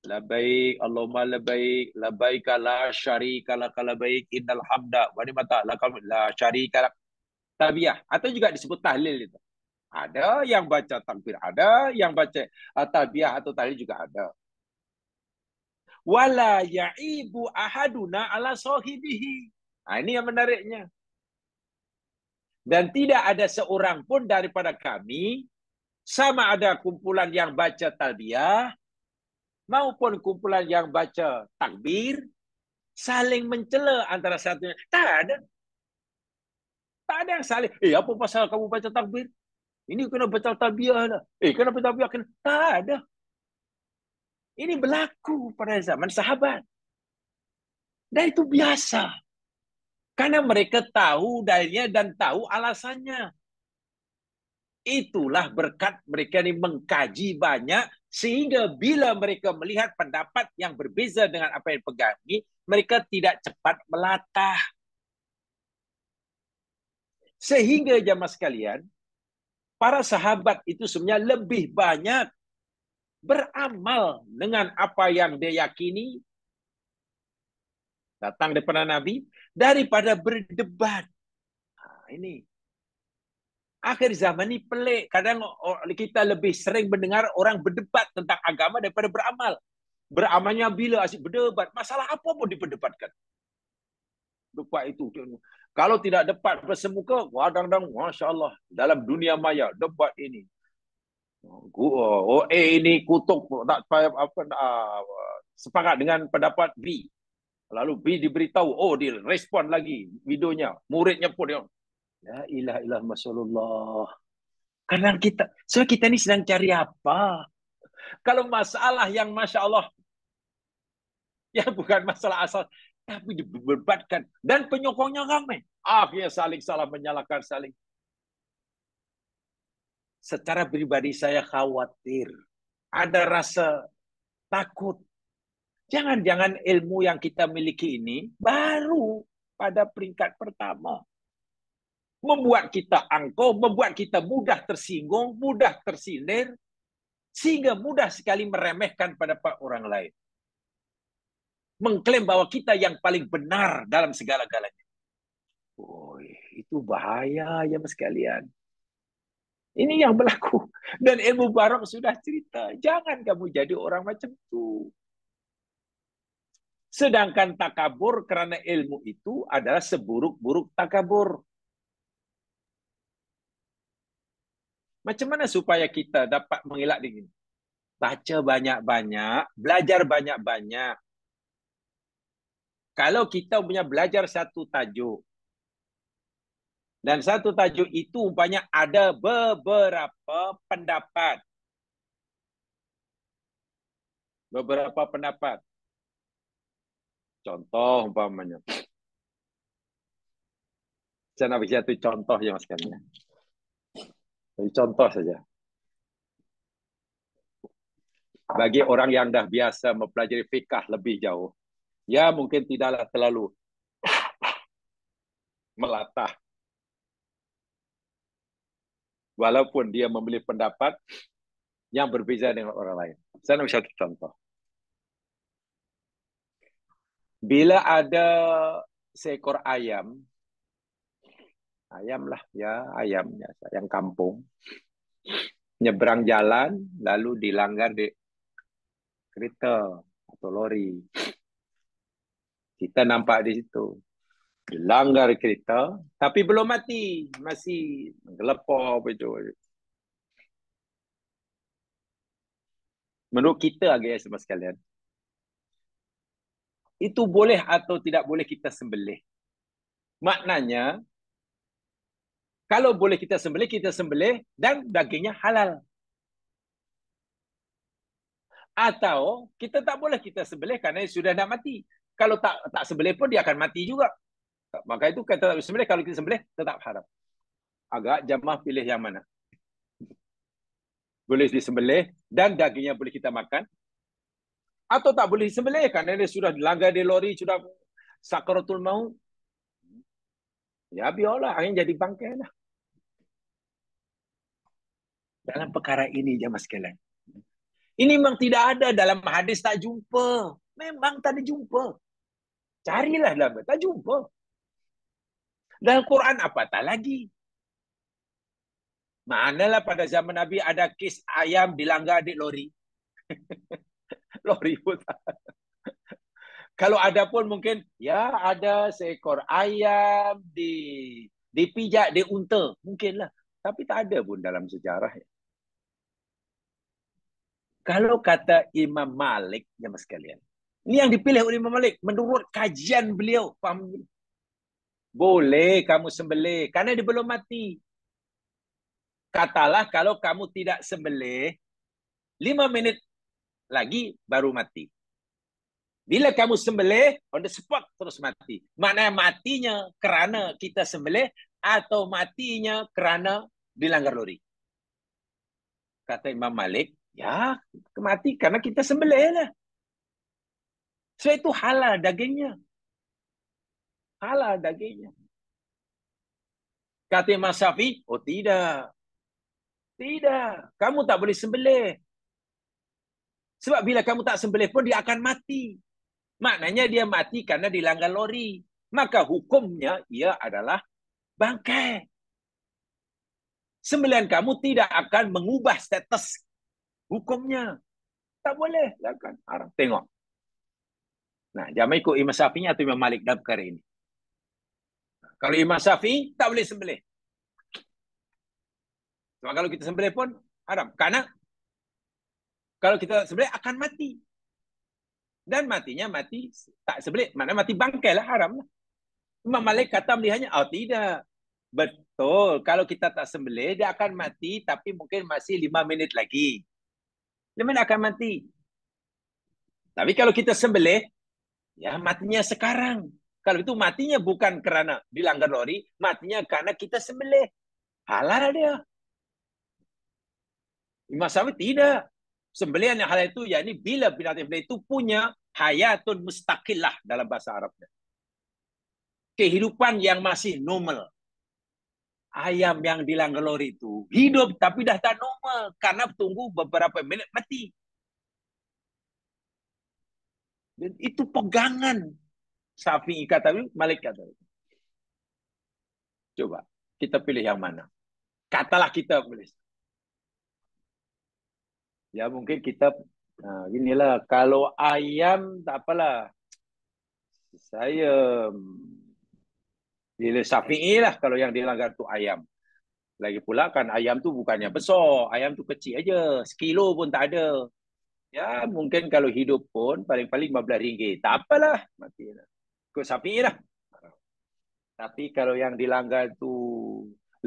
Labaik, Allahumma labaik, labaik la syarika lak labaik, innal hamda wa ni'mata lakal la syarika lak. Talbiyah. Atau juga disebut tahlil itu. Ada yang baca takbir, ada yang baca talbiyah atau tahlil juga ada. Wala ya'ibu ahaduna ala sahibihi. Nah, ini yang menariknya. Dan tidak ada seorang pun daripada kami, sama ada kumpulan yang baca talbiyah, maupun kumpulan yang baca takbir, saling mencela antara satunya. Tak ada. Tak ada yang saling, apa pasal kamu baca takbir? Ini kena baca talbiyah lah. Kenapa talbiyah? Tak ada. Ini berlaku pada zaman sahabat. Dan itu biasa. Karena mereka tahu dalilnya dan tahu alasannya. Itulah berkat mereka ini mengkaji banyak, sehingga bila mereka melihat pendapat yang berbeza dengan apa yang dipegangi, mereka tidak cepat melatah. Sehingga jamaah sekalian, para sahabat itu sebenarnya lebih banyak beramal dengan apa yang dia yakini datang daripada Nabi daripada berdebat. Nah, ini akhir zaman ini pelik. Kadang kita lebih sering mendengar orang berdebat tentang agama daripada beramal. Beramalnya bila asyik berdebat, masalah apa pun diperdebatkan. Debat itu. Kalau tidak debat bersemuka, kadang-kadang Masya Allah, dalam dunia maya, debat ini. Ini kutuk tak sepakat dengan pendapat B. Lalu B diberitahu, direspon lagi videonya. Muridnya pun dia, la ilaha illallah Rasulullah. Karena kita ini sedang cari apa? Kalau masalah yang Masya Allah, ya bukan masalah asal, tapi diberdebatkan. Dan penyokongnya ramai. Akhirnya saling salah menyalahkan saling. Secara pribadi saya khawatir. Ada rasa takut. Jangan-jangan ilmu yang kita miliki ini baru pada peringkat pertama. Membuat kita angkuh, membuat kita mudah tersinggung, mudah tersindir, sehingga mudah sekali meremehkan pada orang lain. Mengklaim bahwa kita yang paling benar dalam segala-galanya. Itu bahaya ya mas sekalian. Ini yang berlaku. Dan ilmu barok sudah cerita. Jangan kamu jadi orang macam itu. Sedangkan takabur karena ilmu itu adalah seburuk-buruk takabur. Macam mana supaya kita dapat mengelak ini? Baca banyak-banyak, belajar banyak-banyak. Kalau kita punya belajar satu tajuk, dan satu tajuk itu umpamanya ada beberapa pendapat. Beberapa pendapat. Contoh umpamanya. Saya nak bagi satu contoh ya mas kalian. Contoh saja. Bagi orang yang dah biasa mempelajari fikah lebih jauh, ya mungkin tidaklah terlalu melatah. Walaupun dia memilih pendapat yang berbeza dengan orang lain. Saya nak bagi satu contoh. Bila ada seekor ayam lah ya, ayam kampung, nyebrang jalan lalu dilanggar di kereta atau lori. Kita nampak di situ. Dilanggar kereta, tapi belum mati. Masih gelepor begitu. Menurut kita guys semua sekalian, itu boleh atau tidak boleh kita sembelih? Maknanya, kalau boleh kita sembelih dan dagingnya halal. Atau kita tak boleh kita sembelih kerana sudah nak mati. Kalau tak sembelih pun dia akan mati juga. Maka itu kata sembelih, kalau kita sembelih tetap haram. Agak jamaah pilih yang mana? Boleh disembelih dan dagingnya boleh kita makan, atau tak boleh disembelih kerana dia sudah dilanggar di lori, sudah sakaratul maut. Ya biarlah, angin jadi bangkai lah. Dalam perkara ini jemaah sekalian, ini memang tidak ada dalam hadis, tak jumpa. Memang tak ada jumpa. Carilah dalam, tak jumpa. Dalam Quran apatah lagi. Manalah pada zaman Nabi ada kes ayam dilanggar di lori. Lori pun tak. Kalau ada pun mungkin, ya ada seekor ayam dipijak di unta. Mungkinlah. Tapi tak ada pun dalam sejarah. Kalau kata Imam Malik, jemaah sekalian, ini yang dipilih oleh Imam Malik menurut kajian beliau. Faham? Boleh kamu sembelih karena dia belum mati. Katalah kalau kamu tidak sembelih, 5 minit lagi baru mati. Bila kamu sembelih, on the spot terus mati. Maknanya matinya kerana kita sembelih atau matinya kerana dilanggar lori. Kata Imam Malik, ya mati karena kita sembelih lah. So itu halal dagingnya. Halal dagingnya. Kata Imam Syafi'i, oh tidak. Tidak. Kamu tak boleh sembelih. Sebab bila kamu tak sembelih pun dia akan mati. Maknanya dia mati karena dilanggar lori. Maka hukumnya ia adalah bangkai. Sembelihan kamu tidak akan mengubah status hukumnya. Tak boleh. Kan? Tengok. Nah, jangan ikut Imam Syafi'i atau Imam Malik dalam perkara ini. Kalau Imam Syafi'i, tak boleh sembelih. Sebab kalau kita sembelih pun haram. Karena kalau kita sembelih akan mati. Dan matinya mati tak sembelih. Maknanya mati bangkai lah, haram lah. Imam Malik kata melihatnya, oh tidak. Betul. Kalau kita tak sembelih, dia akan mati. Tapi mungkin masih 5 minit lagi. 5 minit akan mati. Tapi kalau kita sembelih, ya matinya sekarang. Kalau itu matinya bukan kerana dilanggar lori, matinya karena kita sembelih. Halal dia. Imam Syafi'i tidak. Sembelihan yang halal itu, yakni bila binatang itu punya hayatun mustaqillah dalam bahasa Arabnya. Kehidupan yang masih normal. Ayam yang dilanggar lori itu hidup tapi dah tak normal karena tunggu beberapa minit mati. Dan itu pegangan Syafi'i kata, Malik kata. Coba kita pilih yang mana? Katalah kita boleh. Ya mungkin kita, inilah kalau ayam tak apalah. Saya pilih Syafi'i lah kalau yang dilanggar tu ayam. Lagi pula kan ayam tu bukannya besar, ayam tu kecil aja, sekilo pun tak ada. Ya mungkin kalau hidup pun paling-paling RM15. Tak apalah, matilah. Ikut Syafi'i lah. Tapi kalau yang dilanggar tu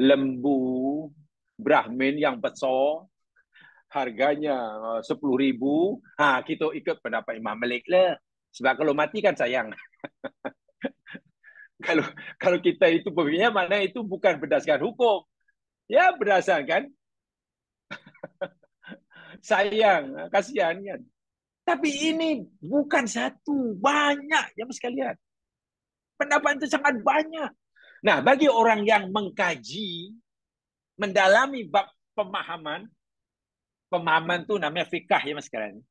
lembu, Brahmin yang besar, harganya RM10,000, kita ikut pendapat Imam Malik lah. Sebab kalau mati kan sayang. kalau kalau kita itu berfikirnya, mana itu bukan berdasarkan hukum. Ya berdasarkan sayang, kasihan kan. Tapi ini bukan satu, banyak ya sekalian. Pendapat itu sangat banyak. Nah, bagi orang yang mengkaji, mendalami bab pemahaman tu namanya fikah ya mas sekalian.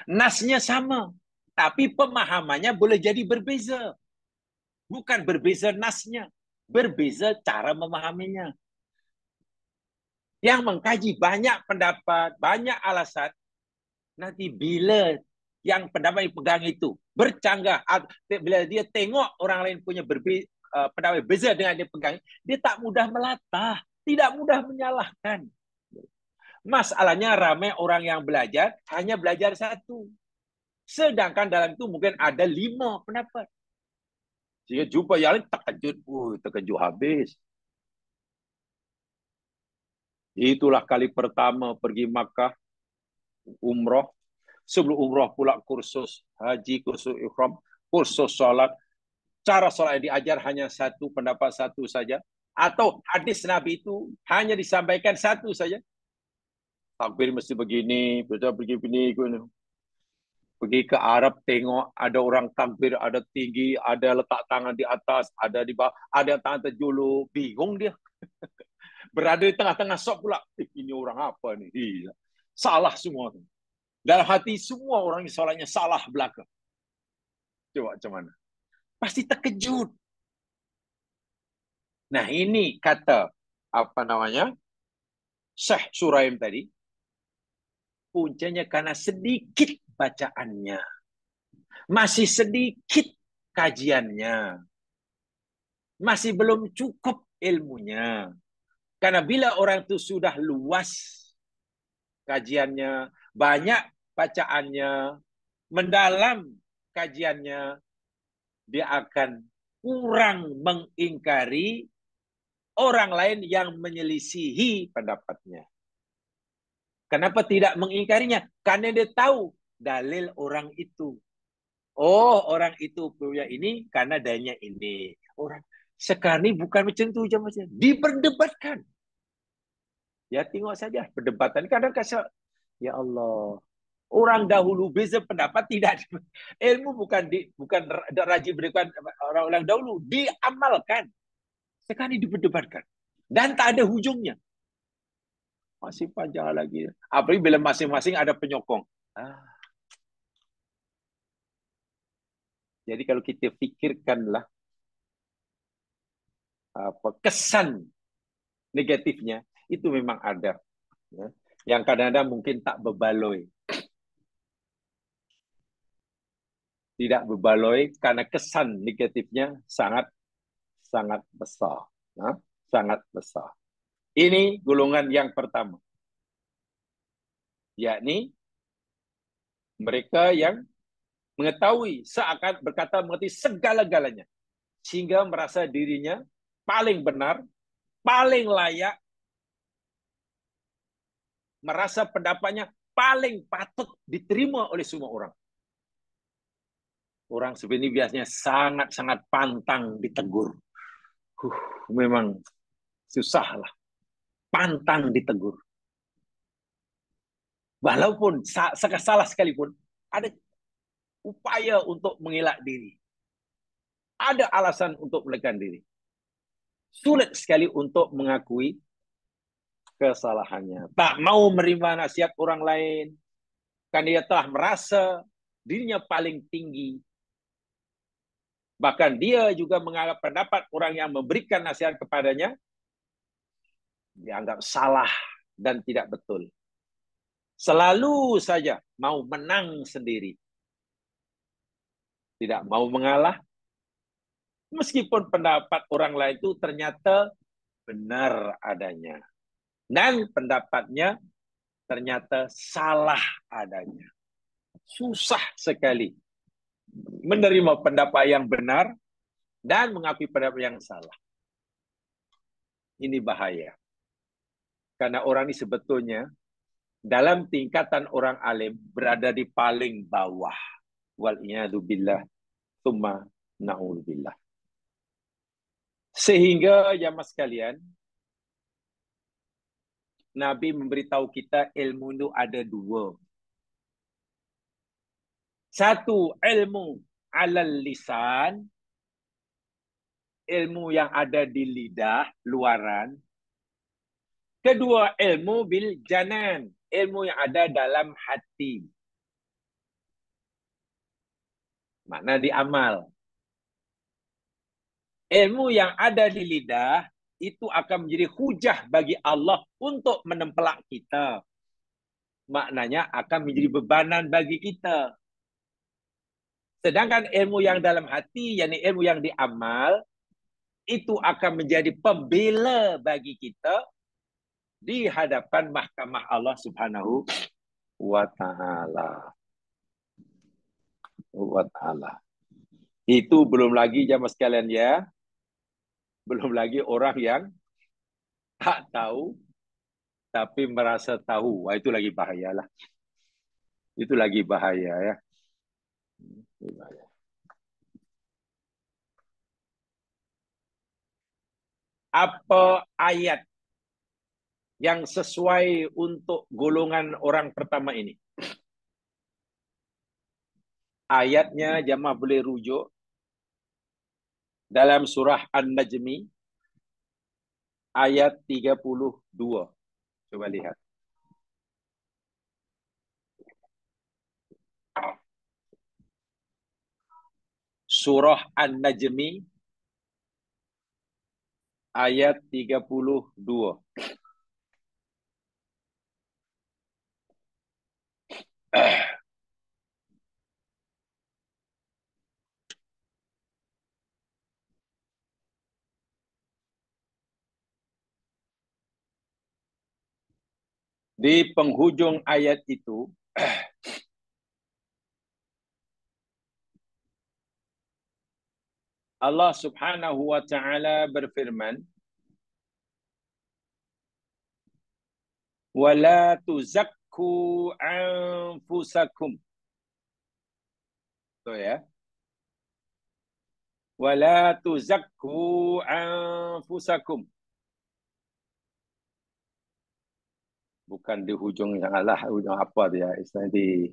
Nasnya sama, tapi pemahamannya boleh jadi berbeza. Bukan berbeza nasnya, berbeza cara memahaminya. Yang mengkaji banyak pendapat, banyak alasan, nanti bila yang pendapat yang pegang itu bercanggah, bila dia tengok orang lain punya pendapat berbeza dengan dia pegang, dia tak mudah melatah, tidak mudah menyalahkan. Masalahnya ramai orang yang belajar, hanya belajar satu. Sedangkan dalam itu mungkin ada 5 pendapat. Sehingga jumpa yang lain terkejut. Terkejut habis. Itulah kali pertama pergi Makkah, umrah. Sebelum umrah pula kursus haji, kursus ikhram, kursus sholat. Cara sholat yang diajar hanya satu, pendapat satu saja. Atau hadis Nabi itu hanya disampaikan satu saja. Takbir mesti begini, pergi begini. Pergi ke Arab, tengok ada orang takbir, ada tinggi, ada letak tangan di atas, ada di bawah, ada tangan terjulur. Bingung dia. Berada di tengah-tengah sok pula. Ini orang apa ni? Salah semua. Dalam hati semua orang yang solatnya salah belakang. Coba macam mana? Pasti terkejut. Nah ini kata, apa namanya, Syekh Suraim tadi, puncanya karena sedikit bacaannya. Masih sedikit kajiannya. Masih belum cukup ilmunya. Karena bila orang itu sudah luas kajiannya, banyak bacaannya, mendalam kajiannya, dia akan kurang mengingkari orang lain yang menyelisihi pendapatnya. Kenapa tidak mengingkarinya? Karena dia tahu dalil orang itu. Oh, orang itu punya ini karena dalilnya ini. Orang sekarang ini bukan macam itu je macam. Diperdebatkan. Ya tengok saja perdebatan. Kadang-kadang ya Allah. Orang dahulu beza pendapat tidak. Ilmu bukan rajin berikan orang-orang dahulu. Diamalkan. Sekarang ini diperdebatkan. Dan tak ada hujungnya. Masih panjang lagi. Apalagi bila masing-masing ada penyokong. Jadi kalau kita fikirkanlah kesan negatifnya, itu memang ada. Ya. Yang kadang-kadang mungkin tak berbaloi. Tidak berbaloi karena kesan negatifnya sangat besar. Ya. Sangat besar. Ini golongan yang pertama. Yakni mereka yang mengetahui, seakan berkata mengerti segala-galanya. Sehingga merasa dirinya paling benar, paling layak, merasa pendapatnya paling patut diterima oleh semua orang. Orang seperti ini biasanya sangat-sangat pantang ditegur. Memang susah lah. Pantang ditegur. Walaupun salah sekalipun, ada upaya untuk mengelak diri. Ada alasan untuk melekan diri. Sulit sekali untuk mengakui kesalahannya. Tak mau menerima nasihat orang lain. Karena dia telah merasa dirinya paling tinggi. Bahkan dia juga menganggap pendapat orang yang memberikan nasihat kepadanya dianggap salah dan tidak betul. Selalu saja mau menang sendiri. Tidak mau mengalah. Meskipun pendapat orang lain itu ternyata benar adanya. Dan pendapatnya ternyata salah adanya. Susah sekali menerima pendapat yang benar dan mengakui pendapat yang salah. Ini bahaya. Karena orang ini sebetulnya dalam tingkatan orang alim berada di paling bawah. Wal'iyadu billah, thumma na'udzubillah. Sehingga jamaah sekalian, Nabi memberitahu kita ilmu itu ada 2. Satu, ilmu alal lisan, ilmu yang ada di lidah, luaran. Kedua, ilmu bil janan, ilmu yang ada dalam hati. Makna di amal. Ilmu yang ada di lidah itu akan menjadi hujah bagi Allah untuk menempelak kita. Maknanya akan menjadi bebanan bagi kita. Sedangkan ilmu yang dalam hati, yakni ilmu yang diamal, itu akan menjadi pembela bagi kita di hadapan mahkamah Allah Subhanahu wa taala. Itu belum lagi jamaah sekalian ya. Belum lagi orang yang tak tahu tapi merasa tahu. Wah, itu lagi bahaya lah. Itu lagi bahaya ya. Apa ayat yang sesuai untuk golongan orang pertama ini? Ayatnya jamaah boleh rujuk dalam surah An-Najmi ayat 32. Coba lihat. Surah An-Najmi ayat 32. Di penghujung ayat itu, Allah Subhanahu wa taala berfirman, "Wala tuzakku anfusakum." Tuh ya. Wala tuzakku anfusakum. Bukan di hujung yang Allah, hujung apa dia? Istilahnya di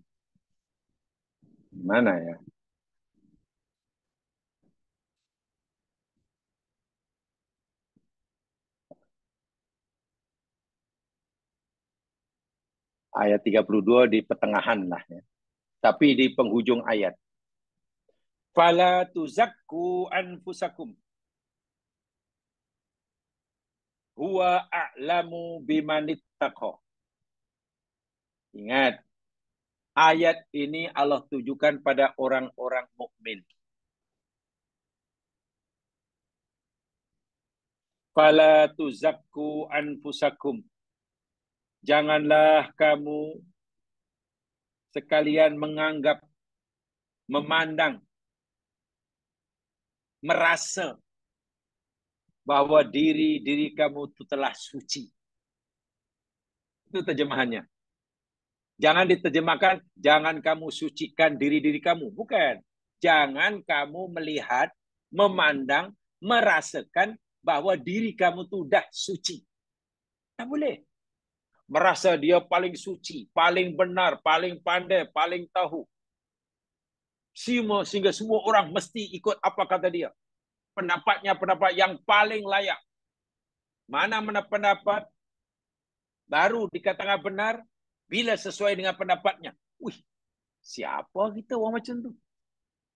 mana ya? Ayat 32 di pertengahan lah ya. Tapi di penghujung ayat. Fala tuzakku anfusakum. Huwa a'lamu bimanittaqa. Ingat, ayat ini Allah tujukan pada orang-orang mukmin. Fala tuzakku anfusakum. Janganlah kamu sekalian menganggap, memandang, merasa bahwa diri kamu itu telah suci. Itu terjemahannya. Jangan diterjemahkan, jangan kamu sucikan diri kamu. Bukan. Jangan kamu melihat, memandang, merasakan bahwa diri kamu itu sudah suci. Tak boleh. Merasa dia paling suci, paling benar, paling pandai, paling tahu. Sehingga semua orang mesti ikut apa kata dia. Pendapatnya pendapat yang paling layak. Mana pendapat baru dikatakan benar bila sesuai dengan pendapatnya. Wih, siapa kita orang macam tu?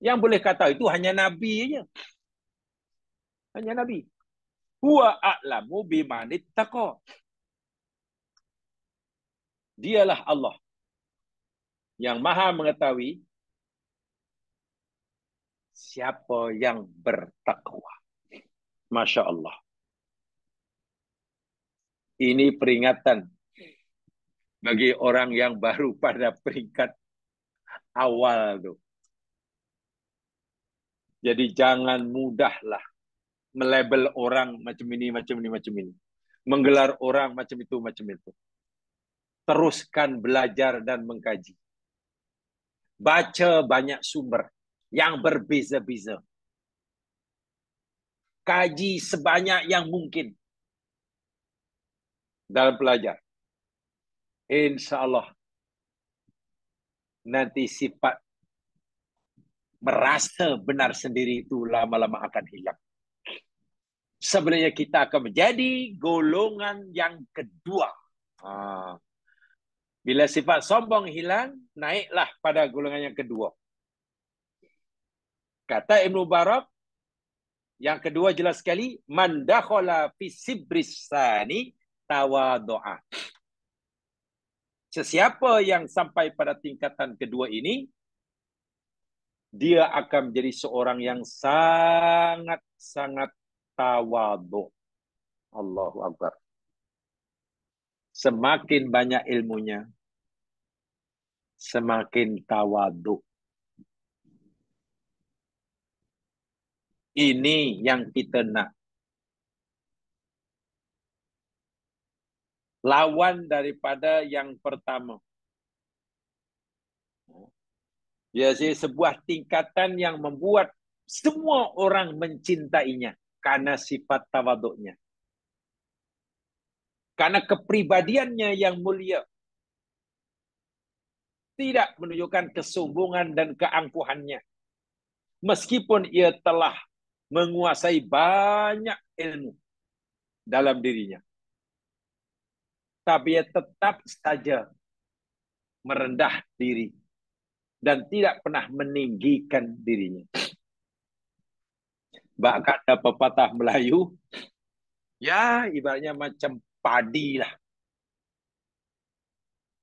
Yang boleh kata itu hanya Nabi aja. Hanya Nabi. Huwa a'lamu bimanittaqa. Dialah Allah yang maha mengetahui siapa yang bertakwa. Masya Allah. Ini peringatan bagi orang yang baru pada peringkat awal tuh. Jadi jangan mudahlah melabel orang macam ini, macam ini, macam ini. Menggelar orang macam itu, macam itu. Teruskan belajar dan mengkaji. Baca banyak sumber yang berbeza-beza. Kaji sebanyak yang mungkin dalam belajar. Insya Allah nanti sifat merasa benar sendiri itu lama-lama akan hilang. Sebenarnya kita akan menjadi golongan yang kedua. Bila sifat sombong hilang, naiklah pada golongan yang kedua. Kata Ibnu Barak, yang kedua jelas sekali, man dakhala fi sibrisani tawadu'a. Sesiapa yang sampai pada tingkatan kedua ini, dia akan menjadi seorang yang sangat-sangat tawadu. Allahu Akbar. Semakin banyak ilmunya, semakin tawaduk. Ini yang kita nak. Lawan daripada yang pertama. Jadi sebuah tingkatan yang membuat semua orang mencintainya karena sifat tawaduknya. Karena kepribadiannya yang mulia. Tidak menunjukkan kesombongan dan keangkuhannya. Meskipun ia telah menguasai banyak ilmu dalam dirinya. Tapi ia tetap saja merendah diri dan tidak pernah meninggikan dirinya. Bahkan ada pepatah Melayu, ya ibaratnya macam padi lah.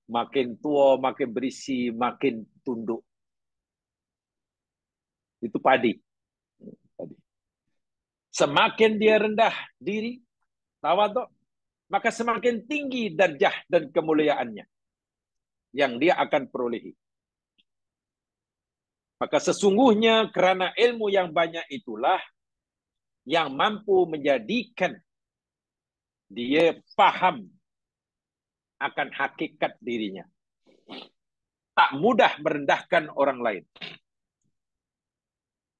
Makin tua, makin berisi, makin tunduk. Itu padi. Semakin dia rendah diri, tawaduk, maka semakin tinggi darjah dan kemuliaannya yang dia akan perolehi. Maka sesungguhnya kerana ilmu yang banyak itulah yang mampu menjadikan dia faham akan hakikat dirinya. Tak mudah merendahkan orang lain.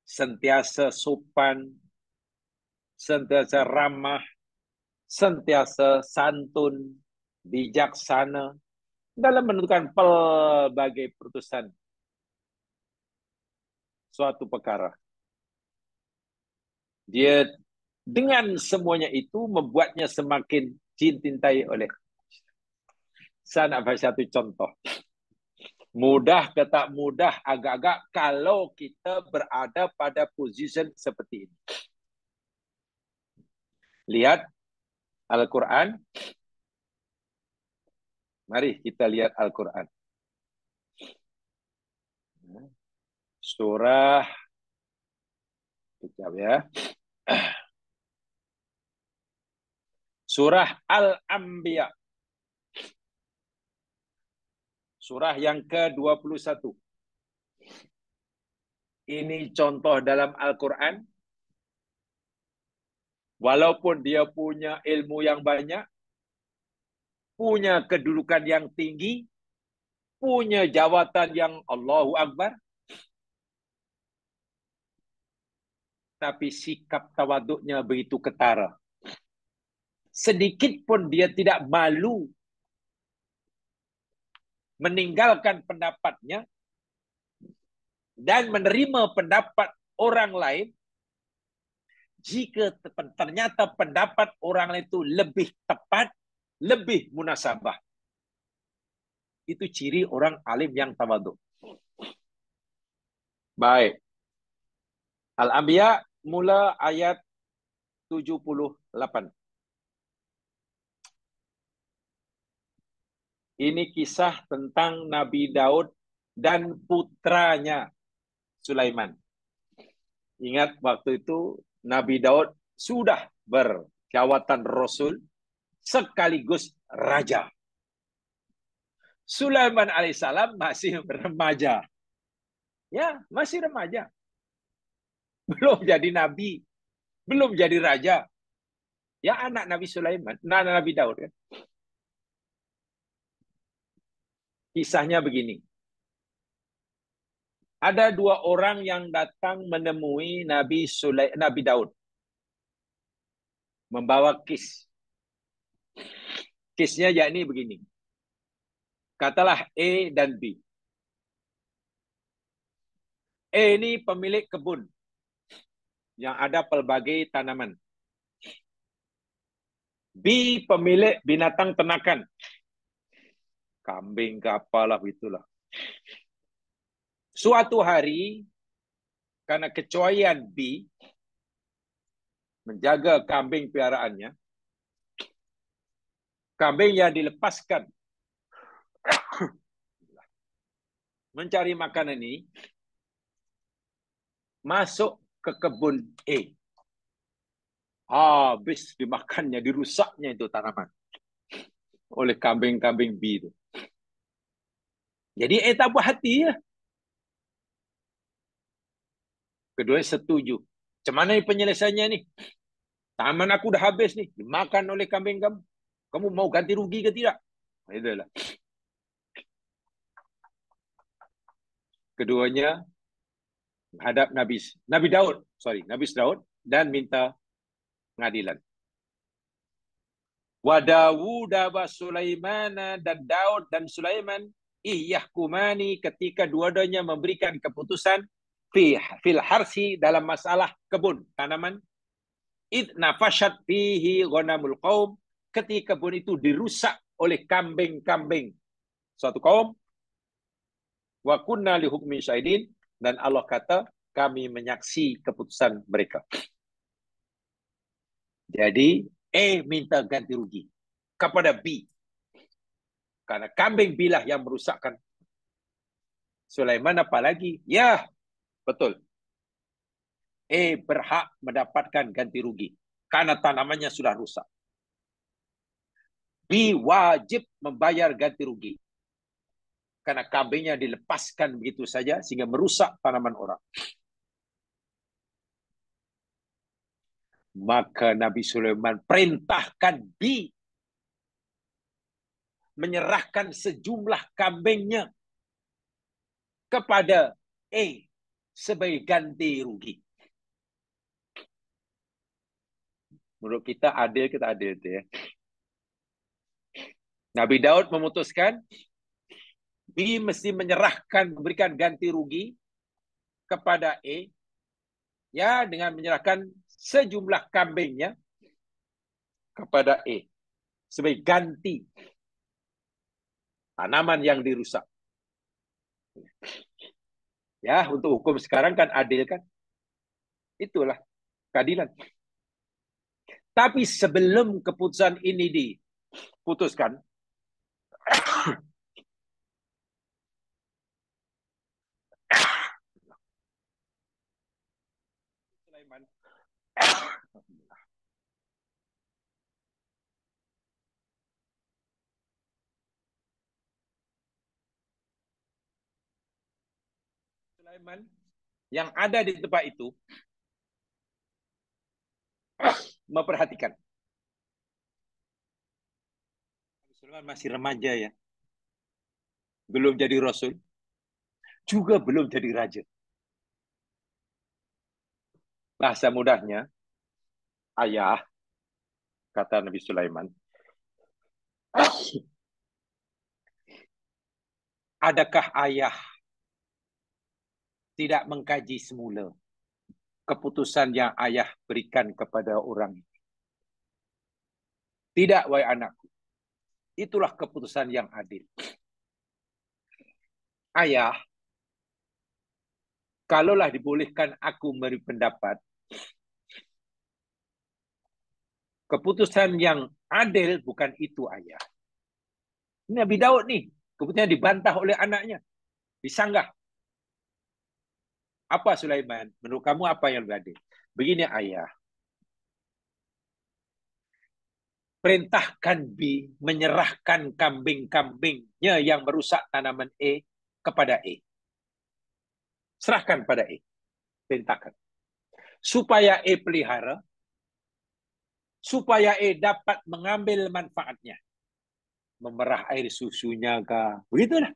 Sentiasa sopan, sentiasa ramah, sentiasa santun, bijaksana dalam menentukan pelbagai putusan suatu perkara. Dia dengan semuanya itu membuatnya semakin dicintai oleh. Saya nak bagi satu contoh. Mudah ke tak mudah agak-agak kalau kita berada pada posisi seperti ini. Lihat Al-Quran. Mari kita lihat Al-Quran. Surah, sekejap ya. Surah Al-Anbiya. Surah yang ke-21. Ini contoh dalam Al-Quran. Walaupun dia punya ilmu yang banyak, punya kedudukan yang tinggi, punya jawatan yang Allahu Akbar, tapi sikap tawaduknya begitu ketara. Sedikit pun dia tidak malu meninggalkan pendapatnya dan menerima pendapat orang lain jika ternyata pendapat orang lain itu lebih tepat, lebih munasabah. Itu ciri orang alim yang tawaduk. Baik. Al-Anbiya mula ayat 78. Ini kisah tentang Nabi Daud dan putranya Sulaiman. Ingat waktu itu Nabi Daud sudah berjawatan Rasul sekaligus Raja. Sulaiman alaihissalam masih remaja. Ya, masih remaja. Belum jadi Nabi. Belum jadi Raja. Ya anak Nabi Sulaiman, anak Nabi Daud. Kan? Kisahnya begini. Ada dua orang yang datang menemui Nabi Daud. Membawa kis. Kisnya yakni begini. Katalah A dan B. A ini pemilik kebun yang ada pelbagai tanaman. B pemilik binatang ternakan. Kambing ke apalah itulah. Suatu hari, karena kecuaian B menjaga kambing piaraannya, kambing yang dilepaskan mencari makanan ini masuk ke kebun A. Habis dimakannya, dirusaknya itu tanaman. oleh kambing-kambing B itu. Jadi tak buat hati ya. Kedua setuju. Macam mana penyelesaiannya nih? Taman aku udah habis nih, dimakan oleh kambing kamu. Kamu mau ganti rugi ke tidak? Itulah. Keduanya menghadap Nabi Daud dan minta pengadilan. Wa Dawud wa Sulaimana, dan Daud dan Sulaiman yahkumani, ketika dua-duanya memberikan keputusan fil harsi, dalam masalah kebun tanaman, id nafashat fihi ghanamul qaum, ketika kebun itu dirusak oleh kambing-kambing suatu kaum, wa kunna li hukmi syahidin, dan Allah kata kami menyaksi keputusan mereka. Jadi minta ganti rugi kepada B, karena kambing bilah yang merusakkan. Sulaiman apalagi? Ya, betul. Berhak mendapatkan ganti rugi karena tanamannya sudah rusak. B wajib membayar ganti rugi karena kambingnya dilepaskan begitu saja sehingga merusak tanaman orang. Maka Nabi Sulaiman perintahkan B menyerahkan sejumlah kambingnya kepada sebagai ganti rugi. Menurut kita adil itu ya. Nabi Daud memutuskan B mesti memberikan ganti rugi kepada ya, dengan menyerahkan sejumlah kambingnya kepada sebagai ganti tanaman yang dirusak. Ya, untuk hukum sekarang kan adil kan? Itulah keadilan. Tapi sebelum keputusan ini diputuskan, Sulaiman yang ada di tempat itu memperhatikan. Sulaiman masih remaja ya. Belum jadi rasul, juga belum jadi raja. Bahasa mudahnya, ayah, kata Nabi Sulaiman, adakah ayah tidak mengkaji semula keputusan yang ayah berikan kepada orang ini? Tidak, wahai anakku. Itulah keputusan yang adil. Ayah, kalaulah dibolehkan aku memberi pendapat, keputusan yang adil bukan itu, ayah. Ini Nabi Daud nih, keputusannya dibantah oleh anaknya, disanggah. Apa Sulaiman? Menurut kamu apa yang lebih adil? Begini ayah, perintahkan B menyerahkan kambing-kambingnya yang merusak tanaman kepada serahkan pada perintahkan. Supaya pelihara, supaya dapat mengambil manfaatnya. Memerah air susunya kah? Begitulah.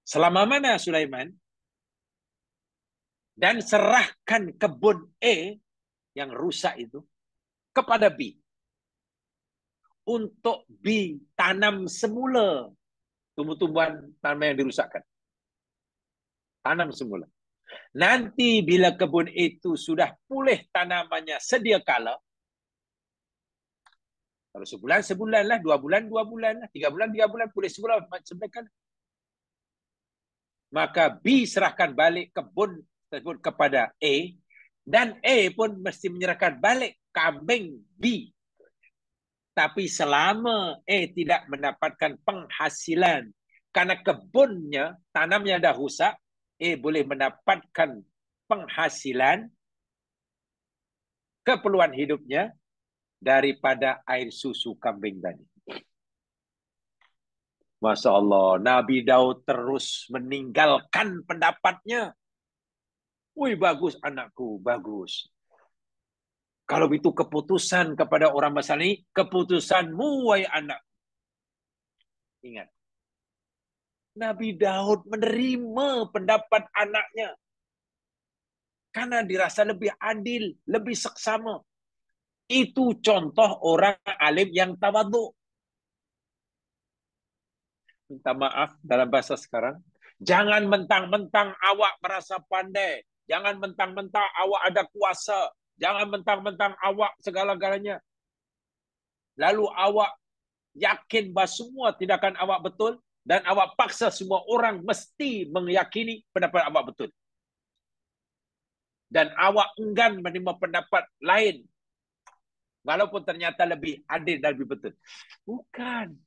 Selama mana Sulaiman? Dan serahkan kebun yang rusak itu kepada B. Untuk B tanam semula tumbuh-tumbuhan tanaman yang dirusakkan. Tanam semula. Nanti bila kebun itu sudah pulih tanamannya sedia kala, kalau sebulan lah, 2 bulan lah, 3 bulan, pulih sebulan, sebenarnya. Maka B serahkan balik kebun tersebut kepada dan pun mesti menyerahkan balik kambing B. Tapi selama tidak mendapatkan penghasilan karena kebunnya, tanamnya dah rusak, boleh mendapatkan penghasilan keperluan hidupnya daripada air susu kambing tadi. Masya Allah, Nabi Daud terus meninggalkan pendapatnya. Wih, bagus anakku, bagus. Kalau itu keputusan kepada orang masalah ini, keputusanmu, wahai anak. Ingat, Nabi Daud menerima pendapat anaknya. Karena dirasa lebih adil, lebih seksama. Itu contoh orang alim yang tawadhu. Minta maaf dalam bahasa sekarang. Jangan mentang-mentang awak merasa pandai. Jangan mentang-mentang awak ada kuasa. Jangan mentang-mentang awak segala-galanya. Lalu awak yakin bahawa semua tindakan awak betul. Dan awak paksa semua orang mesti meyakini pendapat awak betul. Dan awak enggan menerima pendapat lain. Walaupun ternyata lebih adil dan lebih betul. Bukan.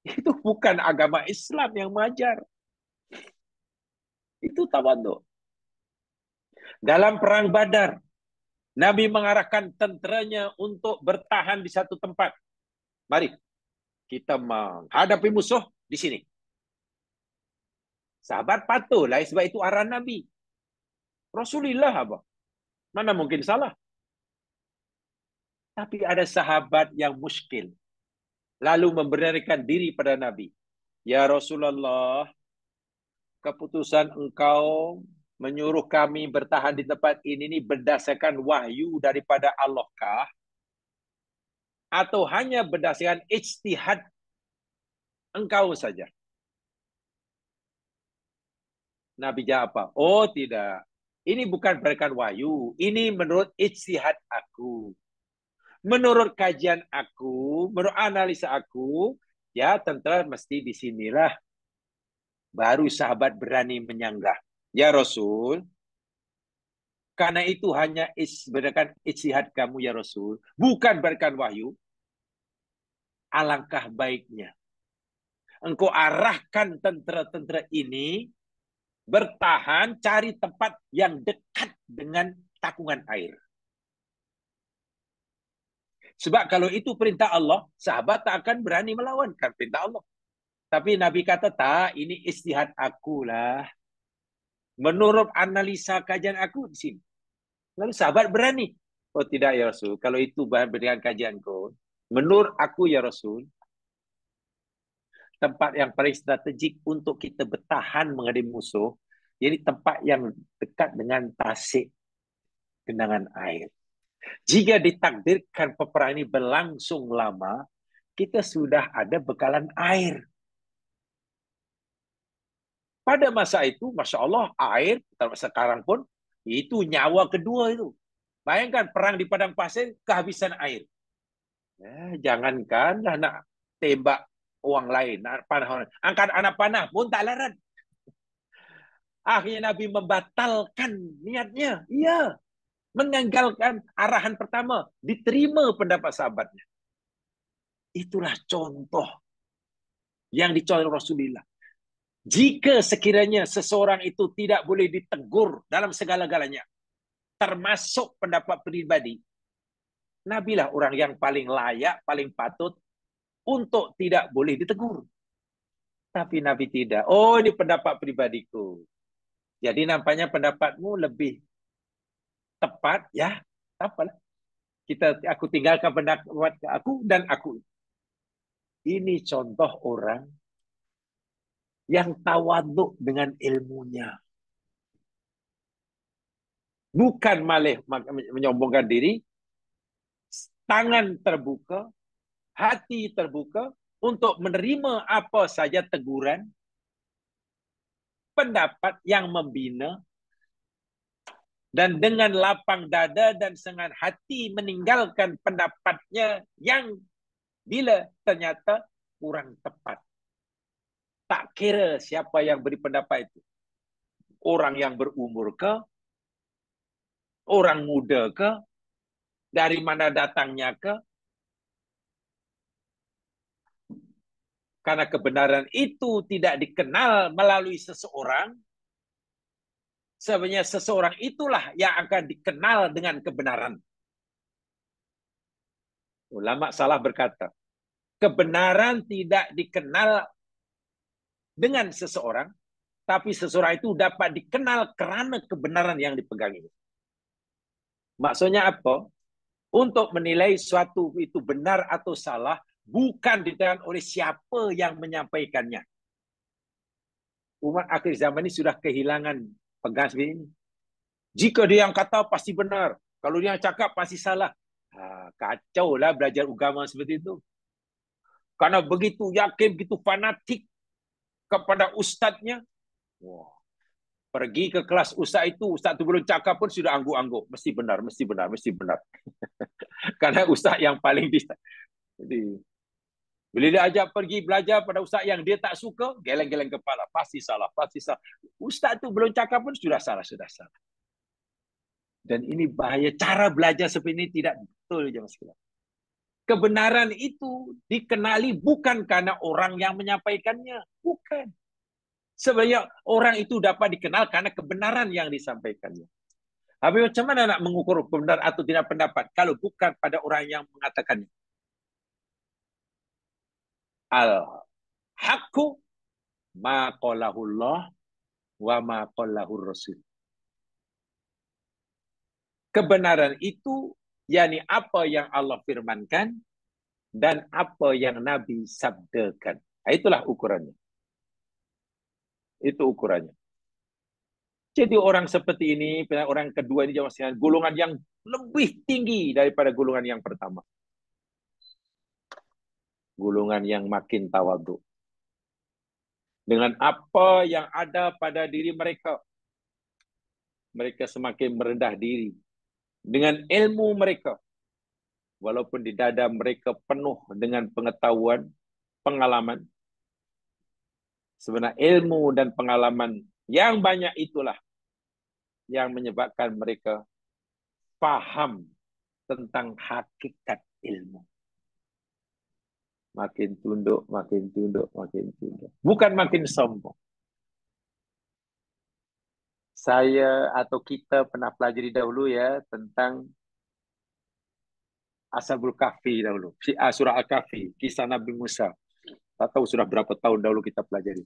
Itu bukan agama Islam yang mengajar. Itu tawadhu. Dalam perang Badar, Nabi mengarahkan tenteranya untuk bertahan di satu tempat. Mari kita menghadapi musuh di sini. Sahabat patuhlah sebab itu arahan Nabi. Rasulullah apa? Mana mungkin salah? Tapi ada sahabat yang muskil. Lalu membenarkan diri pada Nabi. Ya Rasulullah, keputusan engkau menyuruh kami bertahan di tempat ini berdasarkan wahyu daripada Allah kah? Atau hanya berdasarkan ijtihad engkau saja? Nabi jawab apa? Oh tidak. Ini bukan berdasarkan wahyu. Ini menurut ijtihad aku. Menurut kajian aku, menurut analisa aku, ya tentara mesti di sinilah. Baru sahabat berani menyanggah. Ya Rasul, karena itu hanya berdasarkan ijtihad kamu ya Rasul. Bukan berdasarkan wahyu. Alangkah baiknya engkau arahkan tentera-tentera ini bertahan cari tempat yang dekat dengan takungan air. Sebab kalau itu perintah Allah, sahabat tak akan berani melawankan perintah Allah. Tapi Nabi kata, tak, ini ijtihad akulah. Menurut analisa kajian aku di sini. Lalu sahabat berani. Oh tidak ya Rasul, kalau itu berdasarkan kajianku. Menurut aku ya Rasul, tempat yang paling strategik untuk kita bertahan menghadapi musuh, jadi tempat yang dekat dengan tasik genangan air. Jika ditakdirkan peperangan ini berlangsung lama, kita sudah ada bekalan air. Pada masa itu, Masya Allah, air, sekarang pun, itu nyawa kedua itu. Bayangkan perang di padang pasir, kehabisan air. Jangankanlah nak tembak orang lain, nak panah orang lain. Angkat anak panah pun tak larat. Akhirnya Nabi membatalkan niatnya. Iya. Menanggalkan arahan pertama. Diterima pendapat sahabatnya. Itulah contoh yang dicontoh Rasulullah. Jika sekiranya seseorang itu tidak boleh ditegur dalam segala-galanya, termasuk pendapat pribadi, Nabi lah orang yang paling layak, paling patut untuk tidak boleh ditegur. Tapi Nabi tidak. Oh, ini pendapat pribadiku. Jadi nampaknya pendapatmu lebih tepat, ya. Apalah. Aku tinggalkan pendapat aku dan aku. Ini contoh orang yang tawaduk dengan ilmunya. Bukan malah menyombongkan diri, tangan terbuka, hati terbuka untuk menerima apa saja teguran, pendapat yang membina, dan dengan lapang dada dan senang hati meninggalkan pendapatnya yang bila ternyata kurang tepat. Tak kira siapa yang beri pendapat itu. Orang yang berumur ke? Orang muda ke? Dari mana datangnya ke? Karena kebenaran itu tidak dikenal melalui seseorang, sebenarnya seseorang itulah yang akan dikenal dengan kebenaran. Ulama salah berkata, kebenaran tidak dikenal dengan seseorang, tapi seseorang itu dapat dikenal karena kebenaran yang dipegangi. Maksudnya apa? Untuk menilai suatu itu benar atau salah, bukan ditentukan oleh siapa yang menyampaikannya. Umat akhir zaman ini sudah kehilangan pegang ini. Jika dia yang kata pasti benar, kalau dia yang cakap pasti salah. Kacau lah belajar agama seperti itu. Karena begitu yakin, begitu fanatik kepada ustadznya. Wah, pergi ke kelas ustaz itu belum cakap pun sudah angguk-angguk. Mesti benar, mesti benar, mesti benar. Karena ustaz yang paling bisa. Jadi, bila dia ajak pergi belajar pada ustaz yang dia tak suka, geleng-geleng kepala. Pasti salah, pasti salah. Ustaz itu belum cakap pun sudah salah, sudah salah. Dan ini bahaya. Cara belajar seperti ini tidak betul, jemaah sekalian. Kebenaran itu dikenali bukan karena orang yang menyampaikannya. Bukan. Sebenarnya orang itu dapat dikenal karena kebenaran yang disampaikannya. Habis macam mana nak mengukur benar atau tidak pendapat kalau bukan pada orang yang mengatakannya? Al-haqqu ma qalahullah wa ma qalahur rasul. Kebenaran itu yakni apa yang Allah firmankan dan apa yang Nabi sabdakan. Itulah ukurannya. Itu ukurannya. Jadi orang seperti ini, orang kedua ini jamaah golongan yang lebih tinggi daripada golongan yang pertama. Golongan yang makin tawadhu. Dengan apa yang ada pada diri mereka, mereka semakin merendah diri. Dengan ilmu mereka, walaupun di dada mereka penuh dengan pengetahuan, pengalaman, sebenarnya ilmu dan pengalaman yang banyak itulah yang menyebabkan mereka paham tentang hakikat ilmu. Makin tunduk, makin tunduk, makin tunduk. Bukan makin sombong. Saya atau kita pernah pelajari dahulu ya tentang Ashabul Kahfi dahulu. Surah Al-Kahfi, kisah Nabi Musa. Tak tahu sudah berapa tahun dahulu kita pelajari.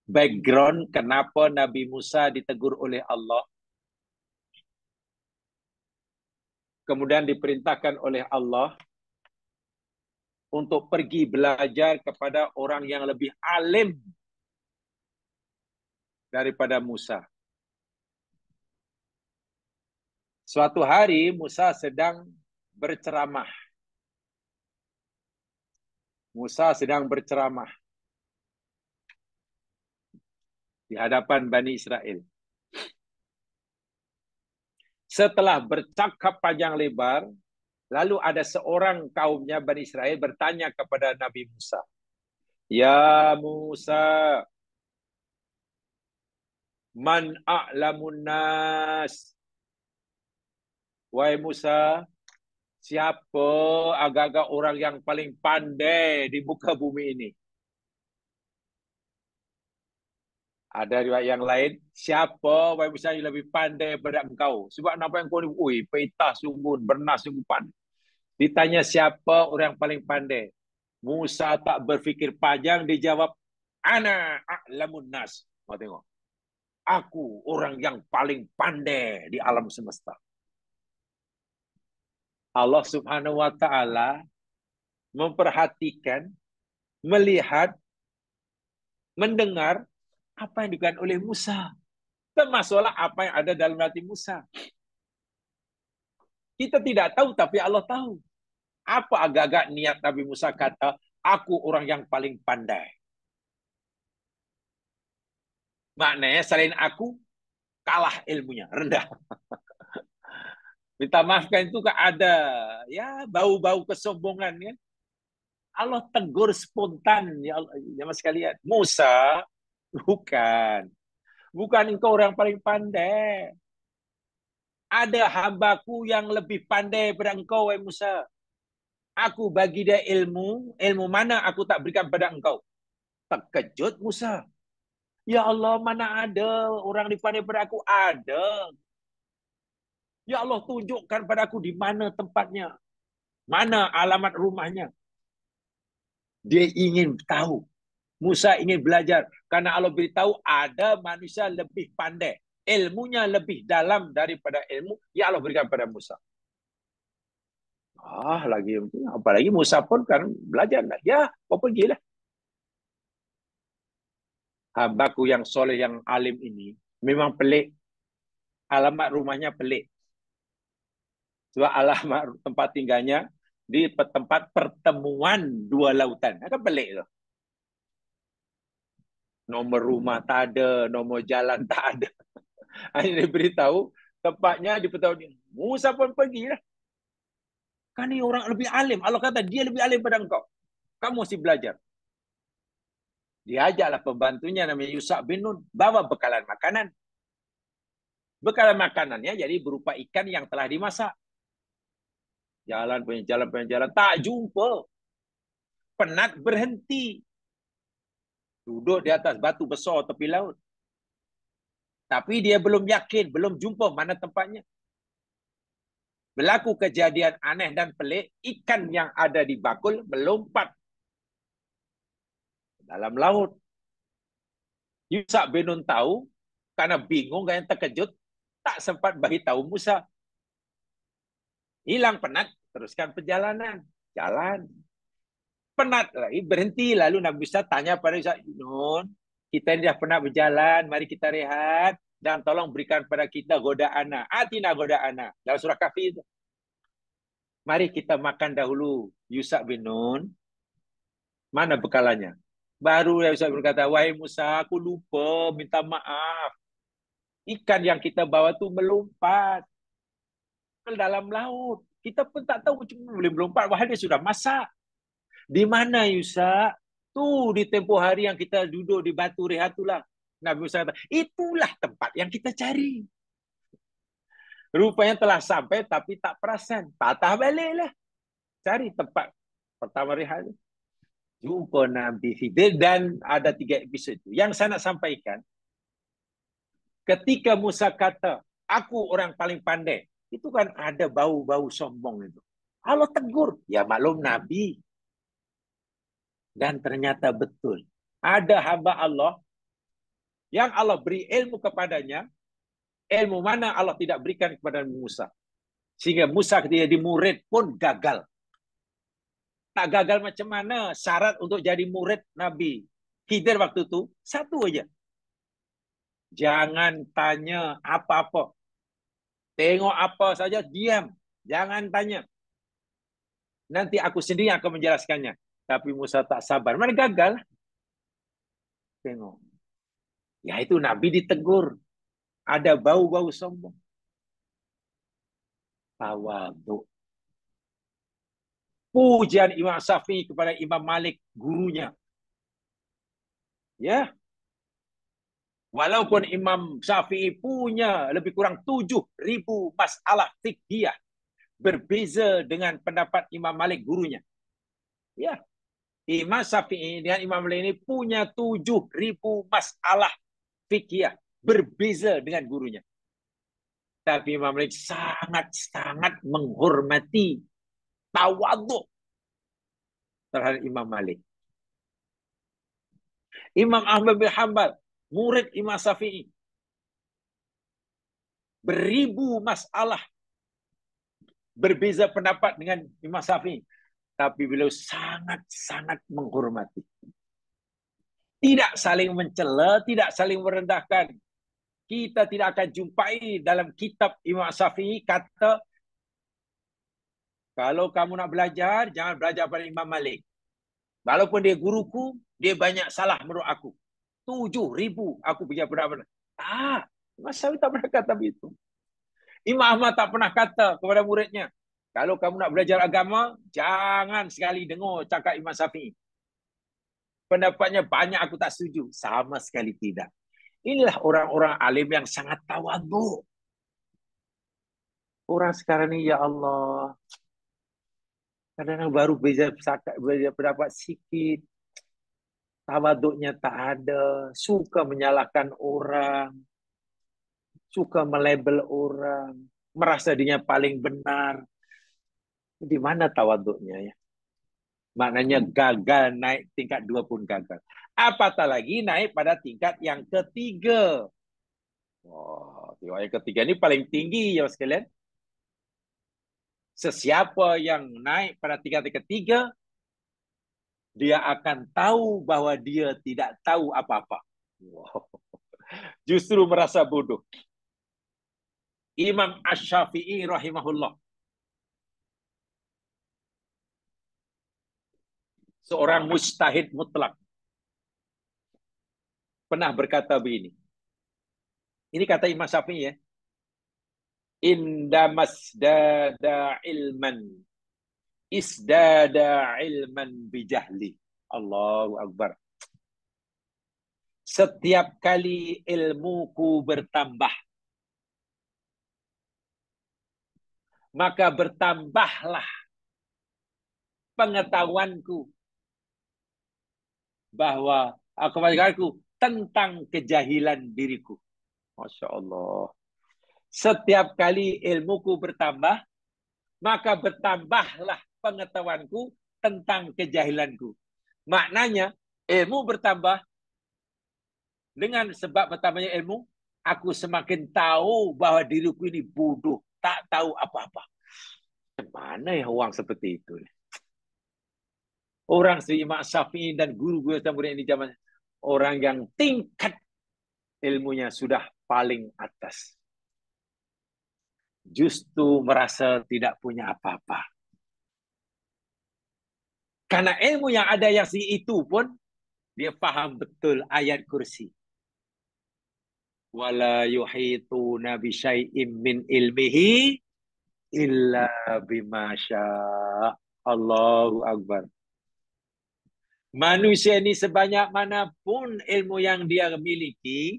Background kenapa Nabi Musa ditegur oleh Allah. Kemudian diperintahkan oleh Allah untuk pergi belajar kepada orang yang lebih alim daripada Musa. Suatu hari Musa sedang berceramah. Musa sedang berceramah di hadapan Bani Israel. Setelah bercakap panjang lebar, lalu ada seorang kaumnya Bani Israel bertanya kepada Nabi Musa. Ya Musa, man a'lamun nas? Wahai Musa, siapa agak-agak orang yang paling pandai di muka bumi ini? Ada riwayat yang lain, siapa wahai Musa yang lebih pandai daripada engkau? Sebab nampak engkau ni, petah sungguh, bernas sungguh pandai. Ditanya siapa orang yang paling pandai? Musa tak berfikir panjang, dijawab, ana a'lamun nas. Mau tengok. Aku orang yang paling pandai di alam semesta. Allah Subhanahu wa taala memperhatikan, melihat, mendengar apa yang dikatakan oleh Musa. Termasuklah apa yang ada dalam hati Musa. Kita tidak tahu, tapi Allah tahu. Apa agak-agak niat Nabi Musa kata, aku orang yang paling pandai. Maknanya selain aku, kalah ilmunya, rendah. Minta maafkan itu ada ya bau-bau kesombongan ya. Allah tegur spontan ya Allah, jemaah sekalian. Musa, bukan. Bukan engkau orang paling pandai. Ada hambaku yang lebih pandai daripada engkau, wahai Musa. Aku bagi dia ilmu, ilmu mana aku tak berikan pada engkau. Terkejut Musa. Ya Allah, mana ada orang lebih pandai daripada aku? Ada. Ya Allah, tunjukkan padaku di mana tempatnya. Mana alamat rumahnya. Dia ingin tahu. Musa ingin belajar. Karena Allah beritahu ada manusia lebih pandai. Ilmunya lebih dalam daripada ilmu yang Allah berikan pada Musa. Apalagi Musa pun kan belajar. Ya, kau pergilah. Hambaku yang soleh, yang alim ini memang pelik. Alamat rumahnya pelik. Sebab alamat tempat tinggalnya di tempat pertemuan dua lautan. Kan pelik tu. Nomor rumah tak ada, nomor jalan tak ada. Hanya diberitahu tempatnya di pertemuan. Musa pun pergilah. Kan ni orang lebih alim. Allah kata dia lebih alim pada engkau. Kamu mesti belajar. Diajaklah pembantunya namanya Yusha bin Nun. Bawa bekalan makanan. Bekalan makanannya jadi berupa ikan yang telah dimasak. Jalan. Tak jumpa. Penat berhenti. Duduk di atas batu besar tepi laut. Tapi dia belum yakin, belum jumpa mana tempatnya. Berlaku kejadian aneh dan pelik, ikan yang ada di bakul melompat dalam laut. Yusha bin Nun tahu, karena bingung dan terkejut, tak sempat beritahu Musa. Hilang penat, teruskan perjalanan. Jalan. Penat lagi, berhenti. Lalu Nabi Musa tanya pada Yusha bin Nun, kita ini dah penat berjalan, mari kita rehat. Dan tolong berikan pada kita godaan. Atina godaan. Dalam surah Kahfi itu. Mari kita makan dahulu. Yusha bin Nun. Mana bekalannya? Baru Yusha bin Nun berkata, wahai Musa, aku lupa, minta maaf. Ikan yang kita bawa tu melompat ke dalam laut. Kita pun tak tahu macam mana boleh melompat. Wahai dia sudah masak. Di mana Yusha? Tu di tempoh hari yang kita duduk di batu rehat itulah. Nabi Musa kata, itulah tempat yang kita cari. Rupanya telah sampai tapi tak perasan. Patah baliklah. Cari tempat pertama rehat. Jumpa Nabi Khidir dan ada 3 episod itu. Yang saya nak sampaikan, ketika Musa kata, aku orang paling pandai, itu kan ada bau-bau sombong itu. Allah tegur, ya maklum Nabi. Dan ternyata betul. Ada hamba Allah yang Allah beri ilmu kepadanya, ilmu mana Allah tidak berikan kepada Musa. Sehingga Musa ketika jadi murid pun gagal. Tak gagal macam mana? Syarat untuk jadi murid Nabi Khidir waktu itu, satu aja. Jangan tanya apa-apa. Tengok apa saja, diam. Jangan tanya. Nanti aku sendiri akan menjelaskannya. Tapi Musa tak sabar. Mana gagal? Tengok. Ya itu Nabi ditegur. Ada bau-bau sombong. Tawadhu. Pujian Imam Syafi'i kepada Imam Malik, gurunya. Ya. Walaupun Imam Syafi'i punya lebih kurang 7.000 masalah fiqhiyah. Berbeza dengan pendapat Imam Malik, gurunya. Ya. Imam Syafi'i dengan Imam Malik ini punya 7.000 masalah fiqhiyah. Berbeza dengan gurunya. Tapi Imam Malik sangat-sangat menghormati, tawadhu terhadap Imam Malik. Imam Ahmad bin Hanbal, murid Imam Syafi'i. Beribu masalah berbeza pendapat dengan Imam Syafi'i. Tapi beliau sangat-sangat menghormati. Tidak saling mencela, tidak saling merendahkan. Kita tidak akan jumpai dalam kitab Imam Syafi'i kata, kalau kamu nak belajar, jangan belajar pada Imam Malik. Walaupun dia guruku, dia banyak salah menurut aku. 7.000 aku punya pendapat. Tak, Imam Syafi'i tak pernah kata begitu. Imam Ahmad tak pernah kata kepada muridnya, kalau kamu nak belajar agama, jangan sekali dengar cakap Imam Syafi'i. Pendapatnya banyak aku tak setuju. Sama sekali tidak. Inilah orang-orang alim yang sangat tawadhu. Orang sekarang ni, ya Allah, kadang-kadang baru beza pendapat sikit. Tawaduknya tak ada. Suka menyalahkan orang. Suka melabel orang. merasa dirinya paling benar. Di mana tawaduknya ya? Maknanya gagal naik tingkat 2 pun gagal. Apatah lagi naik pada tingkat yang ketiga. Wah, tingkat yang ketiga ini paling tinggi ya sekalian. Sesiapa yang naik pada tingkat yang ketiga, dia akan tahu bahwa dia tidak tahu apa-apa. Wow. Justru merasa bodoh. Imam Ash-Syafi'i rahimahullah, seorang mujtahid mutlak, pernah berkata begini. Ini kata Imam Syafi'i ya. Indamasdada ilman isdada ilman bijahli. Allahu Akbar. Setiap kali ilmuku bertambah, maka bertambahlah pengetahuanku bahwa aku tentang kejahilan diriku. Masya Allah. Setiap kali ilmuku bertambah, maka bertambahlah pengetahuanku tentang kejahilanku. Maknanya, ilmu bertambah, dengan sebab bertambahnya ilmu, aku semakin tahu bahwa diriku ini bodoh, tak tahu apa-apa. Mana ya orang seperti itu? Orang seperti Imam Syafi'i dan guru-guru murid ini zaman, orang yang tingkat ilmunya sudah paling atas, justru merasa tidak punya apa-apa. Karena ilmu yang ada yang itu pun, dia paham betul ayat kursi. Wala yuhituna bi syai'im min ilmihi illa bima syaa. Allahu Akbar. Manusia ini sebanyak manapun ilmu yang dia miliki,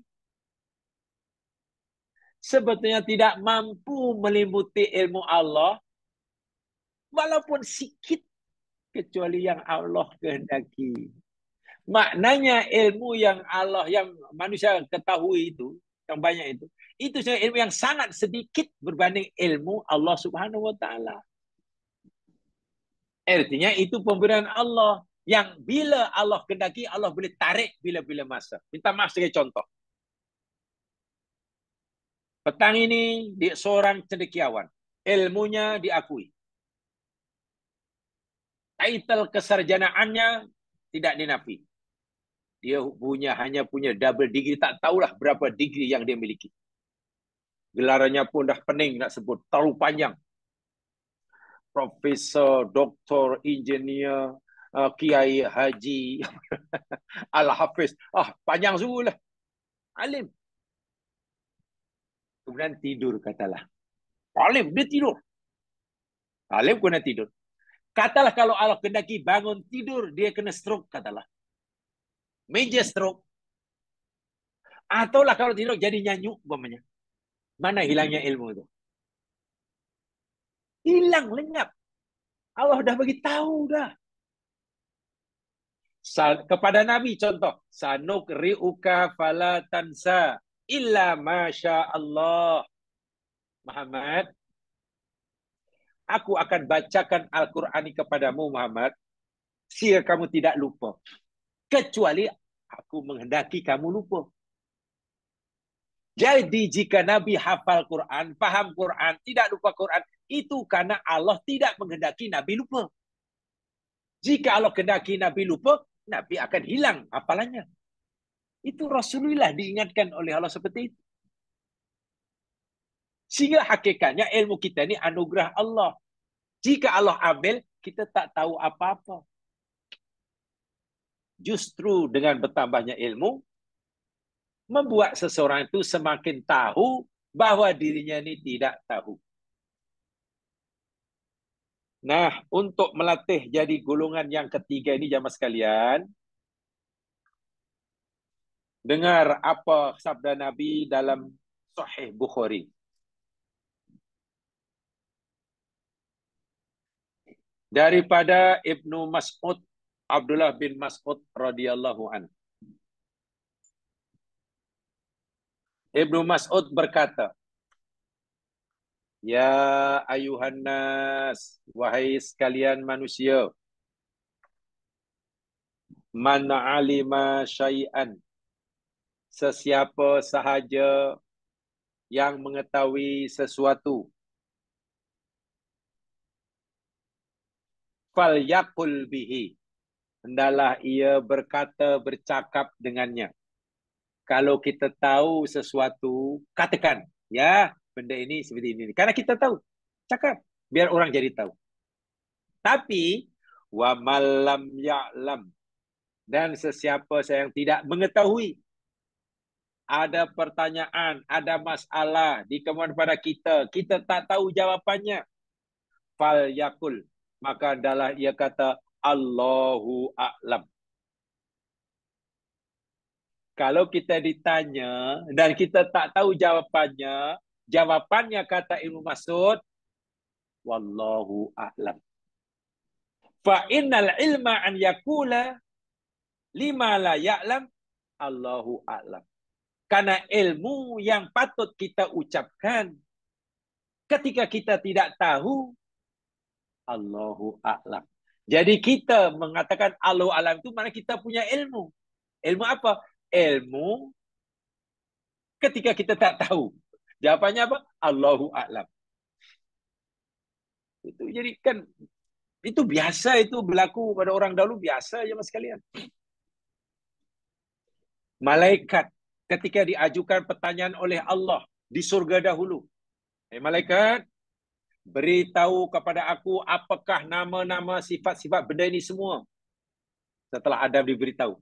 sebetulnya tidak mampu meliputi ilmu Allah, walaupun sedikit, kecuali yang Allah kehendaki. Maknanya ilmu yang Allah, yang manusia ketahui yang banyak itu ilmu yang sangat sedikit berbanding ilmu Allah Subhanahu wa taala. Artinya itu pemberian Allah yang bila Allah kehendaki, Allah boleh tarik bila-bila masa. Minta maaf sebagai contoh. Petang ini dia seorang cendekiawan, ilmunya diakui. Title kesarjanaannya tidak dinafi. Dia hanya punya double degree, tak tahulah berapa degree yang dia miliki. Gelarannya pun dah pening nak sebut, terlalu panjang. Profesor, doktor, engineer, kiai, haji, al-hafiz. Panjang sungguh lah. Alim. Kemudian tidur katalah. Alim, dia tidur. Alim kena tidur. Katalah kalau Allah kehendaki bangun tidur, dia kena stroke katalah. Major stroke. Ataulah kalau tidur jadi nyanyuk umpamanya. Mana hilangnya ilmu itu? Hilang, lenyap. Allah dah bagi tahu dah. Kepada Nabi contoh, sanukri'uka fala tansa illa masya Allah. Muhammad, aku akan bacakan Al-Quran kepadamu Muhammad, sehingga kamu tidak lupa. Kecuali aku menghendaki kamu lupa. Jadi jika Nabi hafal Quran, paham Quran, tidak lupa Quran, itu karena Allah tidak menghendaki Nabi lupa. Jika Allah kehendaki Nabi lupa, Nabi akan hilang hafalannya. Itu Rasulullah diingatkan oleh Allah seperti itu. Sehingga hakikatnya ilmu kita ini anugerah Allah. Jika Allah ambil, kita tak tahu apa-apa. Justru dengan bertambahnya ilmu, membuat seseorang itu semakin tahu bahwa dirinya ini tidak tahu. Nah, untuk melatih jadi golongan yang ketiga ini jamaah sekalian, dengar apa sabda Nabi dalam Sahih Bukhari. Daripada Ibnu Mas'ud, Abdullah bin Mas'ud radhiyallahu an. Ibnu Mas'ud berkata, Ya ayuhan nas, wahai sekalian manusia, man alima syai'an, sesiapa sahaja yang mengetahui sesuatu, fal yakul bihi, hendaklah ia berkata, bercakap dengannya. Kalau kita tahu sesuatu, katakan, ya benda ini seperti ini. Karena kita tahu, cakap, biar orang jadi tahu. Tapi, wa malam ya'lam, dan sesiapa yang tidak mengetahui, ada pertanyaan, ada masalah di kemudian pada kita tak tahu jawapannya, fal yakul, maka adalah ia kata Allahu a'lam. Kalau kita ditanya dan kita tak tahu jawapannya kata Ibnu Mas'ud, wallahu a'lam. Fa innal ilma an yakula lima la ya'lam, Allahu a'lam. Karena ilmu yang patut kita ucapkan ketika kita tidak tahu, Allahu a'lam. Jadi kita mengatakan Allahu a'lam itu mana kita punya ilmu. Ilmu apa? Ilmu ketika kita tak tahu. Jawapannya apa? Allahu a'lam. Itu jadi kan itu biasa, itu berlaku pada orang dahulu, biasa ya mas sekalian. Malaikat ketika diajukan pertanyaan oleh Allah di surga dahulu. Malaikat, beritahu kepada aku apakah nama-nama sifat-sifat benda ini semua. Setelah Adam diberitahu.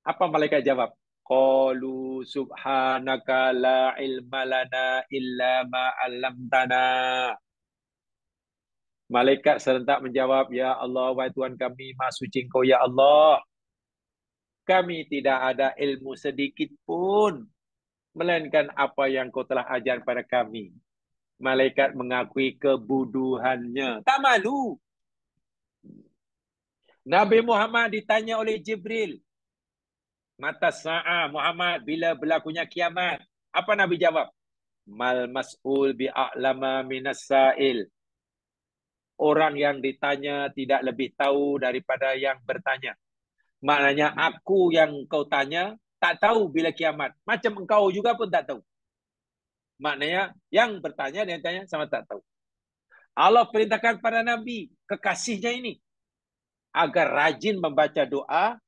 Apa malaikat jawab? Qalu subhanaka la ilma lana illa ma 'allamtana. Malaikat serentak menjawab, ya Allah, wahai Tuhan kami, maha suci Engkau ya Allah. Kami tidak ada ilmu sedikit pun, melainkan apa yang Kau telah ajar pada kami. Malaikat mengakui kebodohannya. Tak malu. Nabi Muhammad ditanya oleh Jibril, mata sa'ah Muhammad, bila berlakunya kiamat? Apa Nabi jawab? Mal mas'ul bi'a'lama minas sa'il. Orang yang ditanya tidak lebih tahu daripada yang bertanya. Maknanya aku yang kau tanya tak tahu bila kiamat. Macam engkau juga pun tak tahu. Maknanya yang bertanya dan tanya sama tak tahu. Allah perintahkan pada Nabi, kekasihnya ini, agar rajin membaca doa,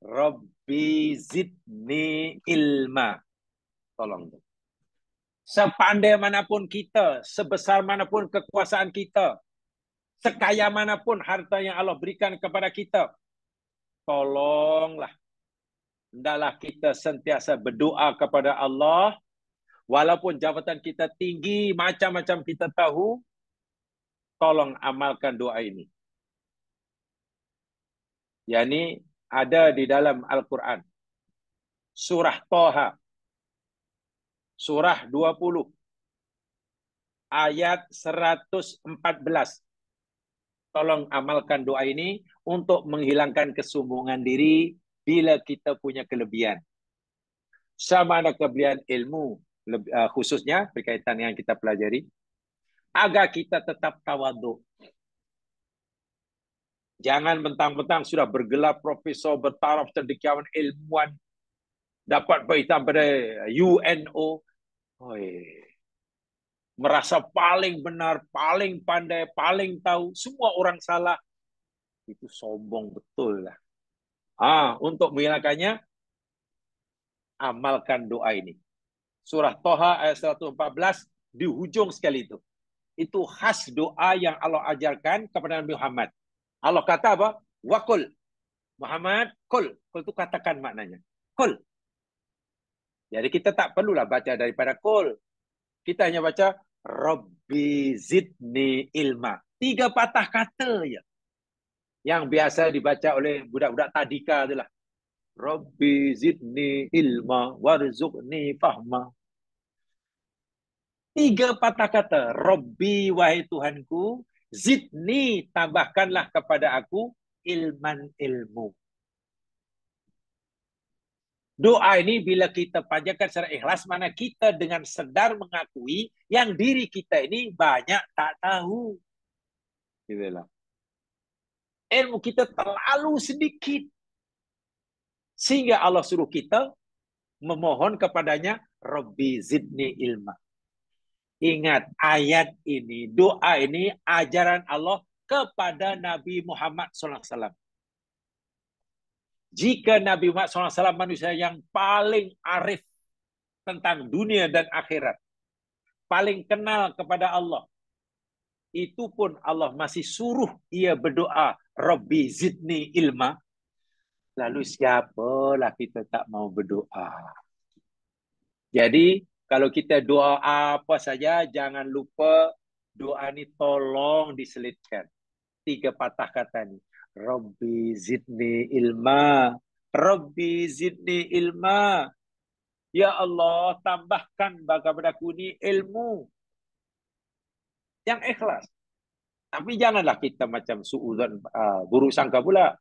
Rabbi zidni ilma. Tolong. Sepandai manapun kita, sebesar manapun kekuasaan kita, sekaya manapun harta yang Allah berikan kepada kita, tolonglah, hendaklah kita sentiasa berdoa kepada Allah, walaupun jabatan kita tinggi, macam-macam kita tahu, tolong amalkan doa ini. Yani ada di dalam Al-Quran. Surah Toha. Surah 20. Ayat 114. Tolong amalkan doa ini untuk menghilangkan kesombongan diri bila kita punya kelebihan. Sama ada kelebihan ilmu, khususnya berkaitan yang kita pelajari, agar kita tetap tawaduk. Jangan mentang-mentang sudah bergelar profesor, bertaraf cendekiawan, ilmuwan, dapat berhitam pada UNO, merasa paling benar, paling pandai, paling tahu, semua orang salah. Itu sombong betul lah. Untuk menghilangkannya, amalkan doa ini. Surah Toha ayat 114 di hujung sekali itu. Itu khas doa yang Allah ajarkan kepada Nabi Muhammad. Allah kata apa? Wakul. Muhammad, kul. Kul itu katakan maknanya. Kul. Jadi kita tak perlulah baca daripada kul. Kita hanya baca Rabbi zidni ilma. 3 patah kata ya. Yang biasa dibaca oleh budak-budak tadika itulah. Rabbi zidni ilma warzuqni fahma. 3 patah kata. Rabbi, wahai Tuhanku, zidni, tambahkanlah kepada aku ilman ilmu. Doa ini bila kita panjatkan secara ikhlas, mana kita dengan sedar mengakui yang diri kita ini banyak tak tahu. Gitulah. Ilmu kita terlalu sedikit. Sehingga Allah suruh kita memohon kepadanya, Rabbi zidni ilma. Ingat ayat ini, doa ini ajaran Allah kepada Nabi Muhammad SAW. Jika Nabi Muhammad SAW manusia yang paling arif tentang dunia dan akhirat, paling kenal kepada Allah, itu pun Allah masih suruh ia berdoa, Rabbi zidni ilma. Lalu siapalah kita tak mau berdoa? Jadi kalau kita doa apa saja, jangan lupa doa ini tolong diselitkan. 3 patah kata ini. Rabbi zidni ilma. Rabbi zidni ilma. Ya Allah, tambahkan kepadaku ini ilmu yang ikhlas. Tapi janganlah kita macam suudzon, buruk sangka pula.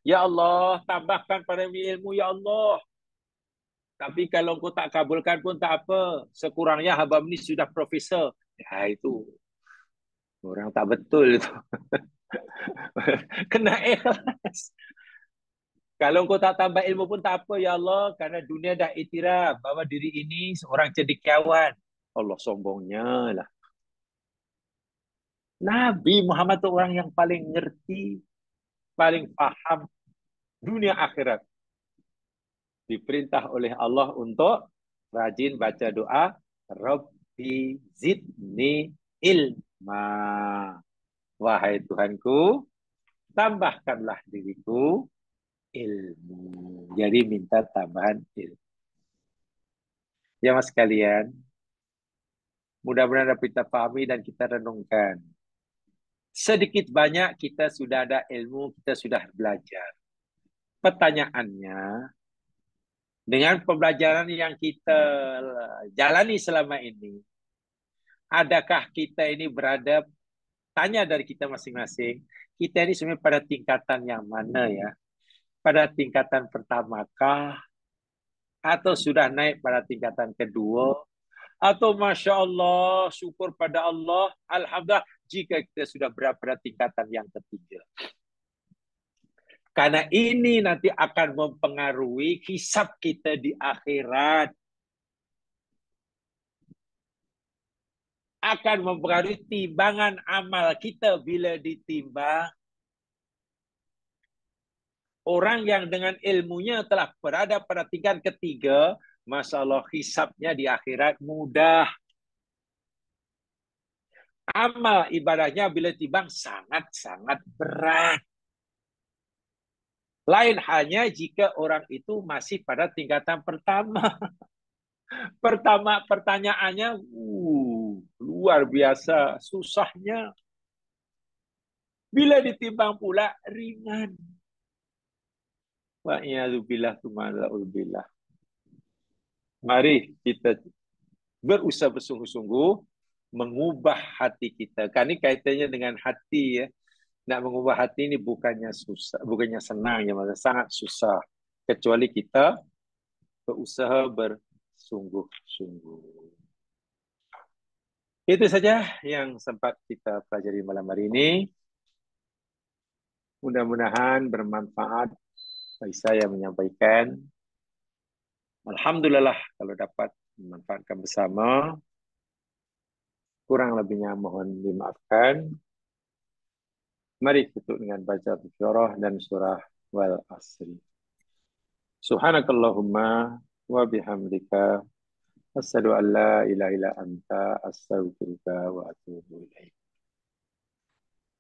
Ya Allah, tambahkan pada ilmu, ya Allah. Tapi kalau kau tak kabulkan pun tak apa. Sekurangnya hamba ini sudah profesor. Ya itu orang tak betul itu. Kena ikhlas. Kalau kau tak tambah ilmu pun tak apa, ya Allah. Karena dunia dah iktiraf bahwa diri ini seorang cendekiawan. Allah sombongnya lah. Nabi Muhammad itu orang yang paling ngerti, paling paham dunia akhirat. Diperintah oleh Allah untuk rajin baca doa, Rabbi zidni ilma. Wahai Tuhanku, tambahkanlah diriku ilmu. Jadi minta tambahan ilmu. Ya mas sekalian, mudah-mudahan dapat kita pahami dan kita renungkan. Sedikit banyak kita sudah ada ilmu, kita sudah belajar. Pertanyaannya, dengan pembelajaran yang kita jalani selama ini, adakah kita ini berada, tanya dari kita masing-masing, kita ini sebenarnya pada tingkatan yang mana ya? Pada tingkatan pertamakah? Atau sudah naik pada tingkatan kedua? Atau Masya Allah, syukur pada Allah, Alhamdulillah, jika kita sudah berada pada tingkatan yang ketiga. Karena ini nanti akan mempengaruhi hisab kita di akhirat. Akan mempengaruhi timbangan amal kita bila ditimbang. Orang yang dengan ilmunya telah berada pada tingkat ketiga, masalah hisabnya di akhirat mudah. Amal ibadahnya bila timbang sangat-sangat berat. Lain halnya jika orang itu masih pada tingkatan pertama. Pertama pertanyaannya, luar biasa susahnya. Bila ditimbang pula ringan. Wa'iyadzubillah tumala'ulbillah. Mari kita berusaha bersungguh-sungguh mengubah hati kita. Kan ini kaitannya dengan hati ya. Nak mengubah hati ini bukannya susah, bukannya senang ya, sangat susah. Kecuali kita berusaha bersungguh-sungguh. Itu saja yang sempat kita pelajari malam hari ini. Mudah-mudahan bermanfaat bagi saya menyampaikan. Alhamdulillah kalau dapat memanfaatkan bersama. Kurang lebihnya mohon dimaafkan. Mari tutup dengan baca Syurah dan surah Wal Asri. Subhanakallahumma wa bihamdika asyhadu an la ilaha illa anta astaghfiruka wa atubu ilaik.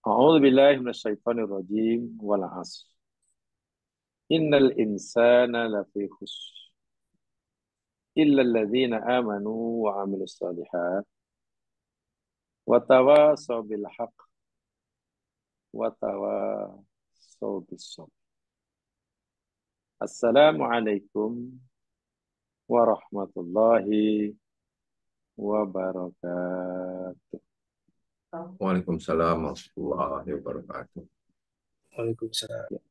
A'udzu billahi minasyaitonir rajim. Wal 'asr. Innal insana lafi khusr. Illa alladzina amanu wa 'amilus shalihat wa tawasaw bil haqq wa tawasaw bis sabr. Assalamualaikum warahmatullahi wabarakatuh. Waalaikumsalam warahmatullahi wabarakatuh. Waalaikumsalam.